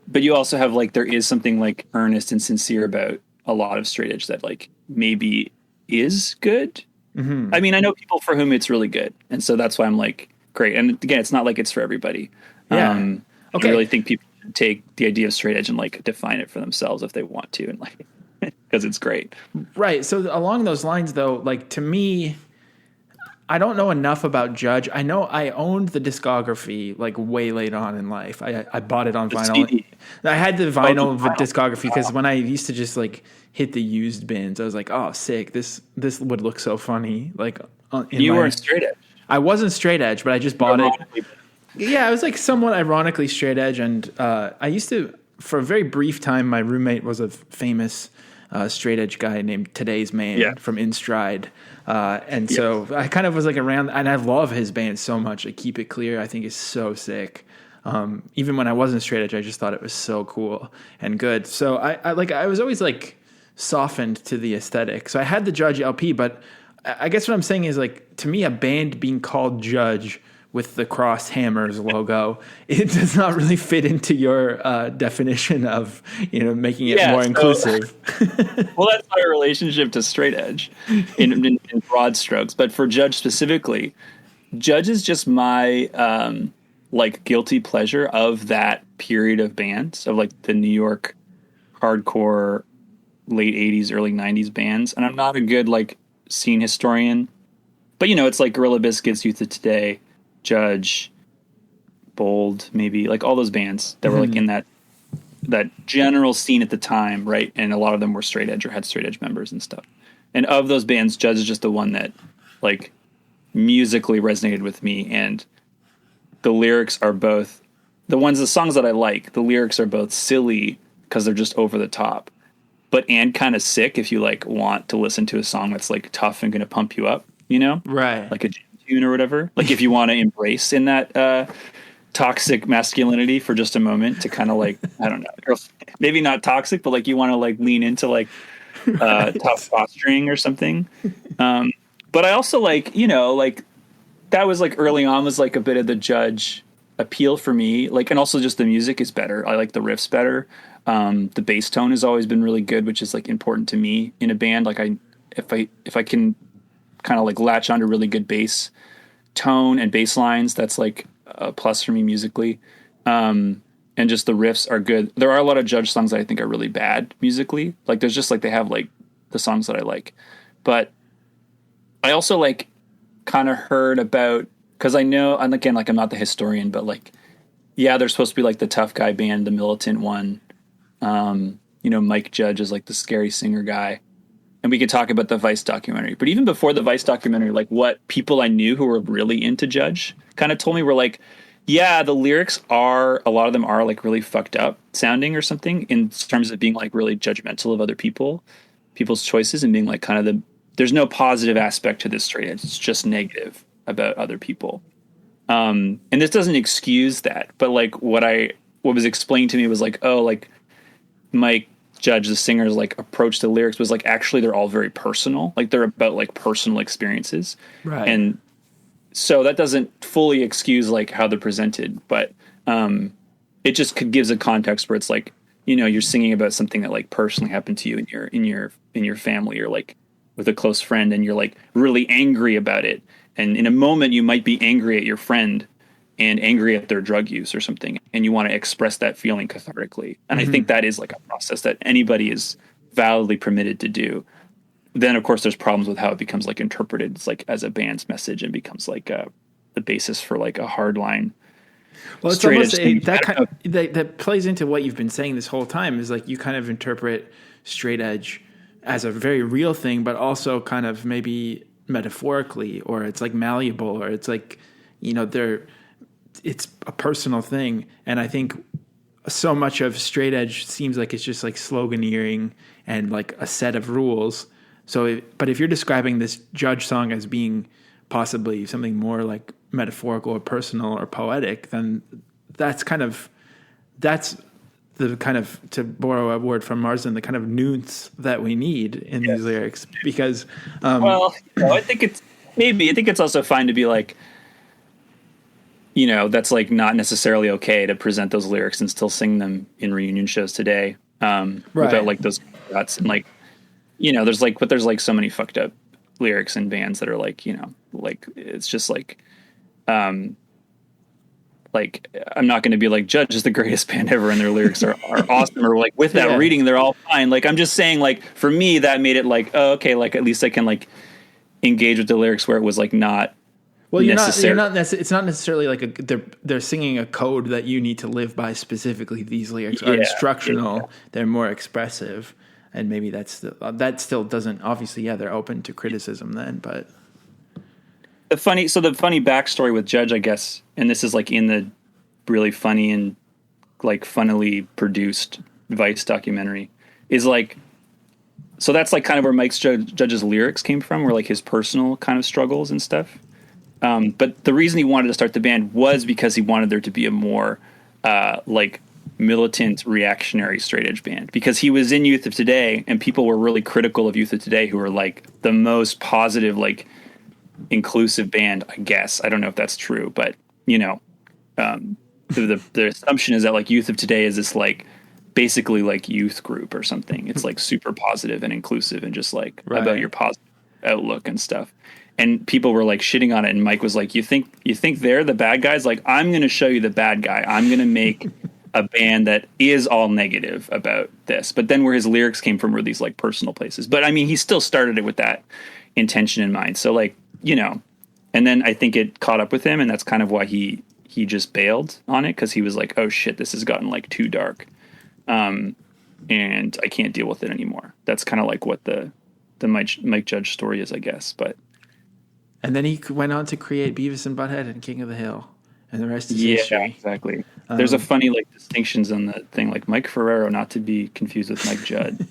But you also have like there is something like earnest and sincere about a lot of straight edge that like maybe is good. Mm-hmm. I mean, I know people for whom it's really good, and so that's why I'm like great. And again, it's not like it's for everybody. Yeah. I really think people should take the idea of straight edge and like define it for themselves if they want to, and like because it's great. Right. So along those lines, though, like to me, I don't know enough about Judge. I know I owned the discography like way late on in life. I bought it on vinyl. CD. I had the vinyl discography because when I used to just like hit the used bins, I was like, oh, sick. This would look so funny. Like you weren't straight edge. I wasn't straight edge, but I just bought it. Yeah, I was like somewhat ironically straight edge, and I used to, for a very brief time, my roommate was a famous straight edge guy named Today's Man from In Stride. So I kind of was like around, and I love his band so much. Like Keep It Clear, I think is so sick. Even when I wasn't straight edge, I just thought it was so cool and good. So I was always like softened to the aesthetic. So I had the Judge LP, but I guess what I'm saying is, like, to me, a band being called Judge with the cross hammers logo, it does not really fit into your definition of, making it more inclusive. Well, that's my relationship to straight edge in broad strokes. But for Judge specifically, Judge is just my guilty pleasure of that period of bands, of like the New York hardcore late 80s, early 90s bands. And I'm not a good scene historian, but it's like Gorilla Biscuits, Youth of Today, Judge, Bold, maybe, like all those bands that were like in that general scene at the time, right? And a lot of them were straight edge or had straight edge members and stuff. And of those bands, Judge is just the one that musically resonated with me, and the lyrics are both the songs that I like. The lyrics are both silly because they're just over the top, and kind of sick if you want to listen to a song that's tough and going to pump you up, right? Like a tune or whatever. Like if you want to embrace in that toxic masculinity for just a moment to kind of I don't know, maybe not toxic, but you want to lean into tough posturing or something. But I also that was early on was a bit of the Judge appeal for me. And also just the music is better. I like the riffs better. The bass tone has always been really good, which is important to me in a band. If I can kind of latch onto really good bass tone and bass lines, that's a plus for me musically. And just the riffs are good. There are a lot of Judge songs that I think are really bad musically. There's just they have the songs that I like, but I also kind of heard about, because I know, and again, I'm not the historian, but they're supposed to be the tough guy band, the militant one. Mike Judge is the scary singer guy. And we could talk about the Vice documentary. But even before the Vice documentary, what people I knew who were really into Judge kind of told me were the lyrics are, a lot of them are really fucked up sounding or something in terms of being really judgmental of other people's choices, and being there's no positive aspect to this straight edge. It's just negative about other people. And this doesn't excuse that. But what was explained to me was Mike Judge, the singer's approach to lyrics was actually they're all very personal. They're about personal experiences. Right. And so that doesn't fully excuse like how they're presented, but it just gives a context where it's like, you know, you're singing about something that like personally happened to you in your family, or like with a close friend, and you're like really angry about it. And in a moment you might be angry at your friend and angry at their drug use or something, and you want to express that feeling cathartically. And I think that is like a process that anybody is validly permitted to do. Then of course there's problems with how it becomes like interpreted. It's like as a band's message, and becomes like the basis for like a hardline. Well, it's almost that plays into what you've been saying this whole time, is like you kind of interpret straight edge as a very real thing, but also kind of maybe metaphorically, or it's like malleable, or it's like, you know, it's a personal thing. And I think so much of straight edge seems like it's just like sloganeering and like a set of rules. But if you're describing this Judge song as being possibly something more like metaphorical or personal or poetic, then that's the kind of, to borrow a word from Marsden, the kind of nuance that we need in these lyrics. Because I think it's also fine to be like, you know, that's like not necessarily okay to present those lyrics and still sing them in reunion shows today, without like those cuts. And like, you know, there's like so many fucked up lyrics in bands that are like, you know, like it's just like I'm not going to be like Judge is the greatest band ever and their lyrics are awesome, or like with that reading they're all fine. Like I'm just saying, like for me that made it like, oh, okay, like at least I can like engage with the lyrics where it was like not. Well, it's not necessarily like they're singing a code that you need to live by specifically. These lyrics are instructional. Yeah. They're more expressive, and maybe that still doesn't, obviously, they're open to criticism then, but. The funny backstory with Judge, I guess, and this is like in the really funny and like funnily produced Vice documentary, is like, so that's like kind of where Judge's lyrics came from, where like his personal kind of struggles and stuff. But the reason he wanted to start the band was because he wanted there to be a more like militant reactionary straight edge band, because he was in Youth of Today and people were really critical of Youth of Today, who were like the most positive, like inclusive band, I guess. I don't know if that's true, but the assumption is that like Youth of Today is this like basically like youth group or something. It's like super positive and inclusive and just like about your positive outlook and stuff. And people were like shitting on it, and Mike was like, you think they're the bad guys? Like, I'm going to show you the bad guy. I'm going to make a band that is all negative about this. But then where his lyrics came from were these like personal places. But I mean, he still started it with that intention in mind. So like, and then I think it caught up with him, and that's kind of why he just bailed on it, because he was like, oh shit, this has gotten like too dark. And I can't deal with it anymore. That's kind of like what the Mike Judge story is, I guess. And then he went on to create Beavis and Butthead and King of the Hill, and the rest is history. Yeah, exactly. There's a funny like distinctions on the thing, like Mike Ferrero, not to be confused with Mike Judd,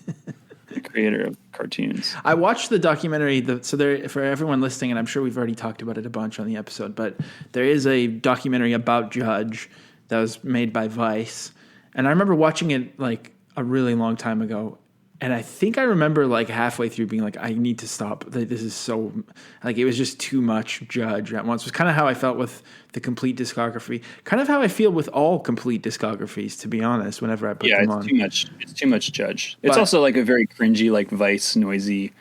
the creator of cartoons. I watched the documentary. For everyone listening, and I'm sure we've already talked about it a bunch on the episode, but there is a documentary about Judge that was made by Vice, and I remember watching it like a really long time ago. And I think I remember like halfway through being like, I need to stop. This is so, like, it was just too much Judge at once. It was kind of how I felt with the complete discography. Kind of how I feel with all complete discographies, to be honest, whenever I put them on. It's too much Judge. It's also like a very cringy, like Vice, noisy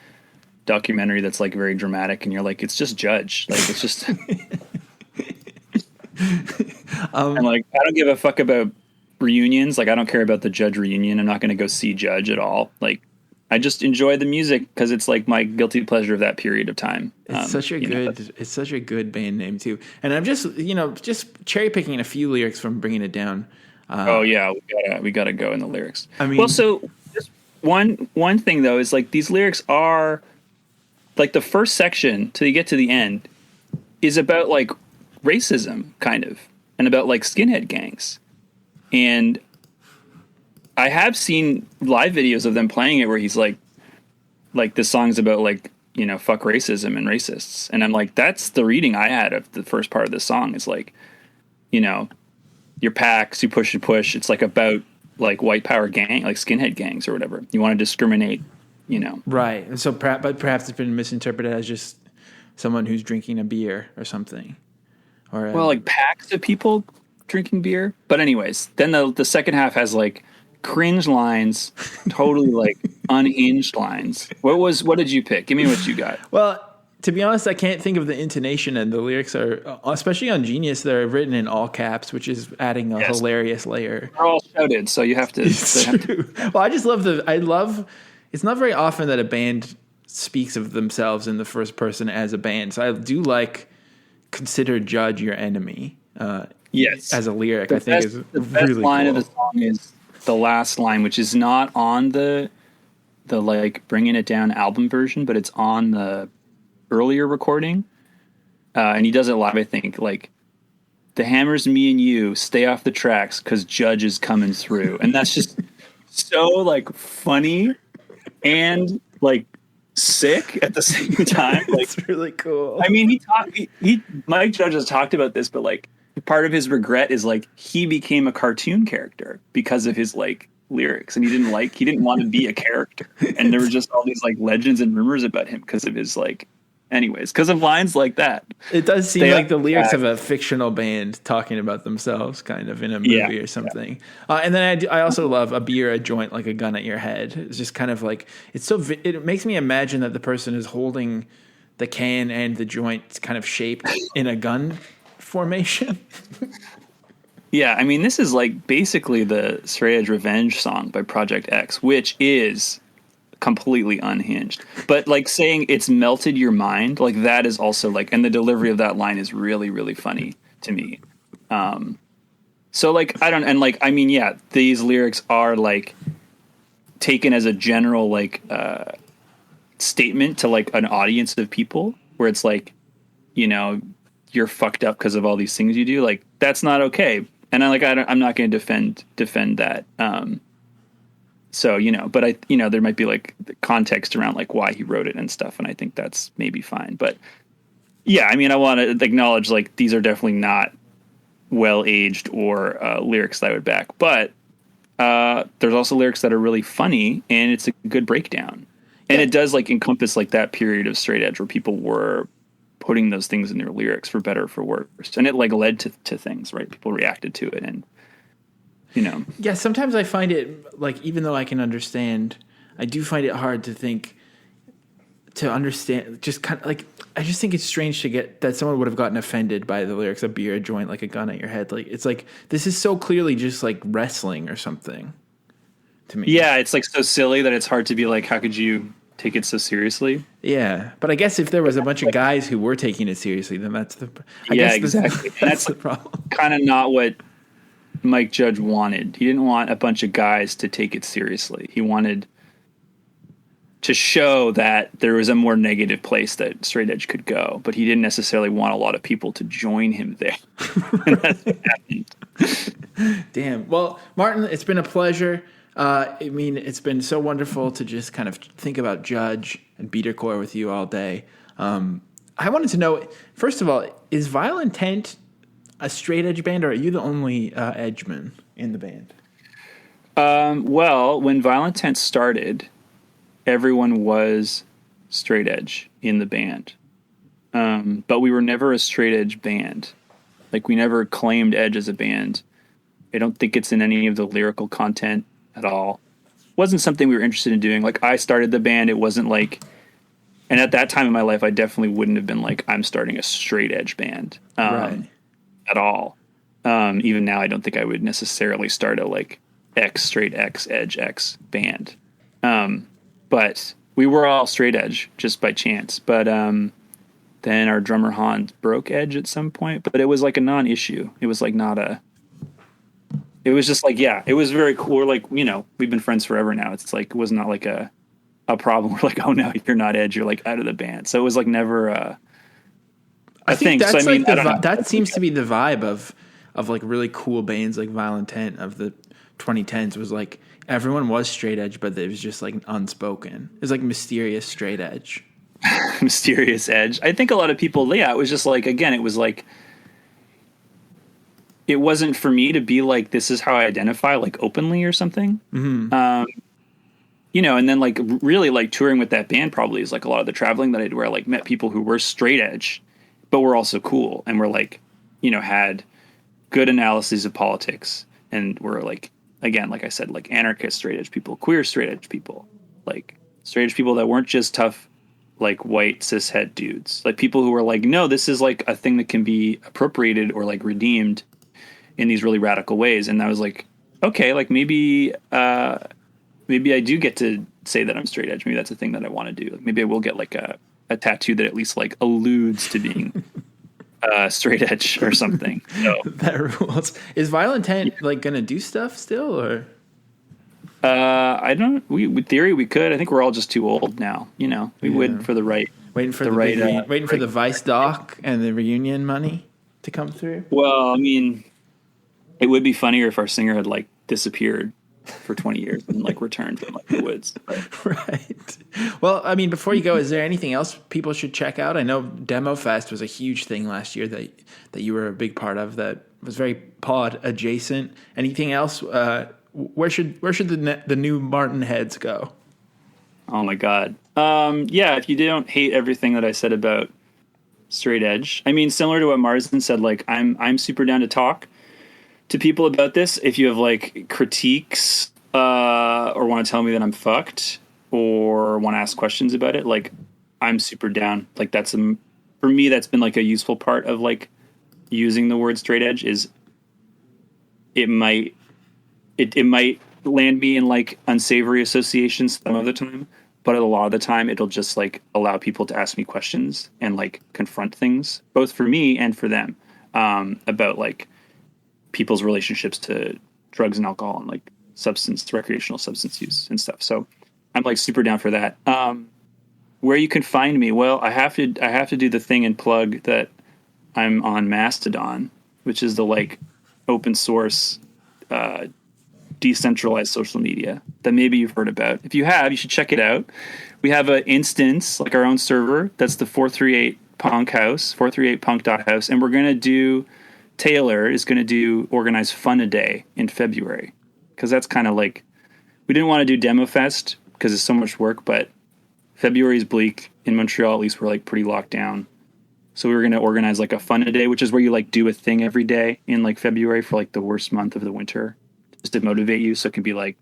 documentary that's like very dramatic. And you're like, it's just Judge. Like, it's just. And like, I don't give a fuck about reunions. Like, I don't care about the Judge reunion. I'm not going to go see Judge at all. Like, I just enjoy the music because it's like my guilty pleasure of that period of time. It's such a good band name too. And I'm just cherry picking a few lyrics from Bringing It Down. We gotta go in the lyrics. I mean, well, so just one thing though is like these lyrics are like the first section till you get to the end is about like racism kind of, and about like skinhead gangs. And I have seen live videos of them playing it where he's like this song's about like, fuck racism and racists. And I'm like, that's the reading I had of the first part of the song is like, your packs, you push and push. It's like about like white power gang, like skinhead gangs or whatever. You want to discriminate, Right. And so perhaps it's been misinterpreted as just someone who's drinking a beer or something. Or like packs of people drinking beer. But anyways, then the second half has like cringe lines, totally like unhinged lines. What did you pick? Give me what you got. Well, to be honest, I can't think of the intonation, and the lyrics are, especially on Genius, they're written in all caps, which is adding a hilarious layer. They're all shouted, so you have to. It's true. Well, I just love it's not very often that a band speaks of themselves in the first person as a band. So I do like consider Judge your enemy. Yes, as a lyric, I think is the best really line cool. of the song is the last line, which is not on the like Bringing It Down album version, but it's on the earlier recording, and he does it live. I think like the hammers, me and you, stay off the tracks because Judge is coming through, and that's just so like funny and like sick at the same time. Like it's really cool. I mean, Mike Judge has talked about this, but like part of his regret is like he became a cartoon character because of his like lyrics, and he didn't want to be a character, and there were just all these like legends and rumors about him because of his like, anyways, because of lines like that. It does seem like the lyrics of a fictional band talking about themselves, kind of in a movie or something. And then I also love a beer, a joint, like a gun at your head. It's just kind of like it makes me imagine that the person is holding the can and the joint kind of shaped in a gun formation. Yeah, I mean, this is like basically the Straight Edge Revenge song by Project X, which is completely unhinged. But like saying it's melted your mind, like that is also like, and the delivery of that line is really, really funny to me. So like, I mean, yeah, these lyrics are like taken as a general like statement to like an audience of people where it's like, you're fucked up because of all these things you do. Like that's not okay. And I'm not going to defend that. So, but there might be like the context around like why he wrote it and stuff. And I think that's maybe fine. But yeah, I mean, I want to acknowledge like these are definitely not well-aged or lyrics that I would back. But there's also lyrics that are really funny, and it's a good breakdown. And it does like encompass like that period of straight edge where people were putting those things in their lyrics for better or for worse. And it like led to things, right? People reacted to it, and Yeah, sometimes I find it like, even though I can understand, I do find it hard to understand, just kind of like, I just think it's strange to get that someone would have gotten offended by the lyrics, a beer, a joint, like a gun at your head. Like, it's like, this is so clearly just like wrestling or something to me. Yeah, it's like so silly that it's hard to be like, how could you take it so seriously? Yeah, but I guess if there was a bunch of guys who were taking it seriously, then that's the exactly. That's the problem. Kind of not what Mike Judge wanted. He didn't want a bunch of guys to take it seriously. He wanted to show that there was a more negative place that straight edge could go, but he didn't necessarily want a lot of people to join him there. And that's what happened. Damn. Well, Martin, it's been a pleasure. I mean, it's been so wonderful to just kind of think about Judge and Beatercore with you all day. I wanted to know, first of all, is Vile Intent a straight edge band, or are you the only edgeman in the band? Well, when Vile Intent started, everyone was straight edge in the band. But we were never a straight edge band. Like, we never claimed edge as a band. I don't think it's in any of the lyrical content at all. It wasn't something we were interested in doing. Like, I started the band. It wasn't like, and at that time in my life, I definitely wouldn't have been like, I'm starting a straight edge band at all. Even now, I don't think I would necessarily start a like X straight X edge X band. But we were all straight edge just by chance. But then our drummer Hans broke edge at some point, but it was like a non-issue. It was like not a, it was just like, yeah, it was very cool. We're like, we've been friends forever now. It's like, it was not like a problem. We're like, oh no, you're not edge. You're like out of the band. So it was like never a thing. That's so I mean, that seems to be the vibe of like really cool bands like Vile Intent of the 2010s, was like, everyone was straight edge, but it was just like unspoken. It was like mysterious straight edge. Mysterious edge. I think a lot of people, it was just like, again, it was like, it wasn't for me to be like, this is how I identify, like openly or something. Mm-hmm. And then like really like touring with that band probably is like a lot of the traveling that I did, where I like met people who were straight edge, but were also cool and were like, had good analyses of politics, and were like, again, like I said, like anarchist straight edge people, queer straight edge people, like straight edge people that weren't just tough, like white cishet dudes, like people who were like, no, this is like a thing that can be appropriated or like redeemed in these really radical ways. And I was like, okay, like maybe I do get to say that I'm straight edge. Maybe that's a thing that I want to do. Like, maybe I will get like a tattoo that at least like alludes to being straight edge or something. So. That rules. Is Vile Intent like gonna do stuff still, or? I don't. With theory, we could. I think we're all just too old now. We would for the right. Waiting for the Vice doc and the reunion money to come through. Well, I mean, it would be funnier if our singer had like disappeared for 20 years and like returned from like the woods. But. Right. Well, I mean, before you go, is there anything else people should check out? I know Demo Fest was a huge thing last year that you were a big part of, that was very pod adjacent. Anything else? Where should the new Martin heads go? Oh my God. If you don't hate everything that I said about straight edge, I mean, similar to what Marsden said, like I'm super down to talk to people about this. If you have like critiques or want to tell me that I'm fucked or want to ask questions about it, like I'm super down. Like that's for me, that's been like a useful part of like using the word straight edge. Is it might land me in like unsavory associations some of the time, but a lot of the time it'll just like allow people to ask me questions and like confront things, both for me and for them, about like people's relationships to drugs and alcohol and like recreational substance use and stuff. So I'm like super down for that. Where you can find me, well, I have to do the thing and plug that I'm on Mastodon, which is the like open source, decentralized social media that maybe you've heard about. If you have, you should check it out. We have an instance, like our own server, that's the 438 Punk House, 438punk.house, and we're going to do, Taylor is going to organize Fun a Day in February. because that's kind of like, we didn't want to do Demo Fest because it's so much work, but February is bleak. In Montreal, at least, we're like pretty locked down. So we were going to organize like a fun a day, which is where you like do a thing every day in like February for like the worst month of the winter, just to motivate you. So it can be like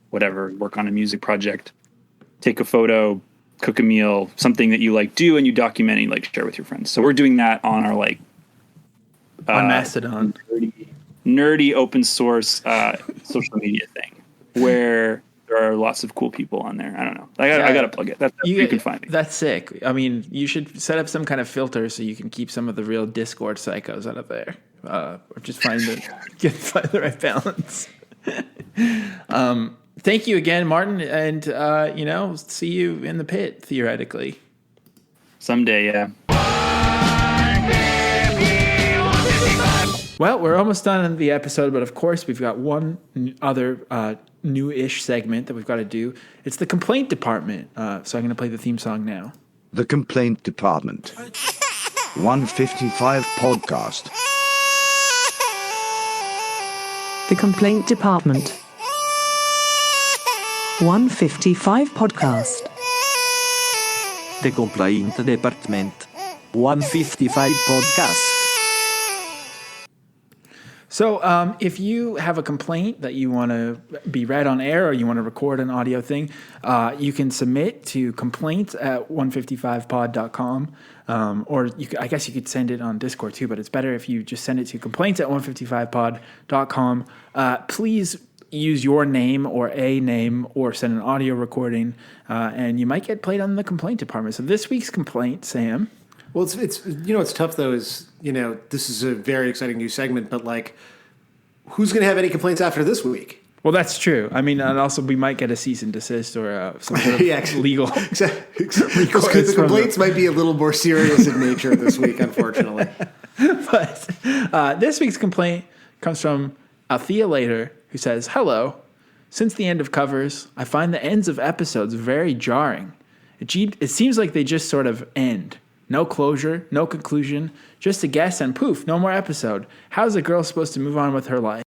whatever, work on a music project, take a photo, cook a meal, something that you like do and you document and you like share with your friends. So we're doing that on our like on Mastodon, nerdy open source social media thing where there are lots of cool people on there. I don't know. I got to plug it. That's you can find me. That's sick. I mean, you should set up some kind of filter so you can keep some of the real Discord psychos out of there, or just find the right balance. Thank you again, Martin, and see you in the pit theoretically someday. Yeah. Well, we're almost done in the episode, but of course we've got one other new-ish segment that we've got to do. It's the complaint department. So I'm going to play the theme song now. The complaint department. 155 podcast. The complaint department. 155 podcast. The complaint department. 155 podcast. So if you have a complaint that you want to be read on air or you want to record an audio thing, you can submit to complaints@155pod.com. Or I guess you could send it on Discord too, but it's better if you just send it to complaints@155pod.com. Please use your name or a name or send an audio recording, and you might get played on the complaint department. So this week's complaint, Sam. Well, it's what's tough though is this is a very exciting new segment, but like, who's going to have any complaints after this week? Well, that's true. I mean, and also we might get a cease and desist or some sort of legal. The complaints might be a little more serious in nature this week, unfortunately. But this week's complaint comes from Althea Later, who says, "Hello. Since the end of covers, I find the ends of episodes very jarring. It seems like they just sort of end. No closure, no conclusion, just a guess and poof, no more episode. How's a girl supposed to move on with her life?"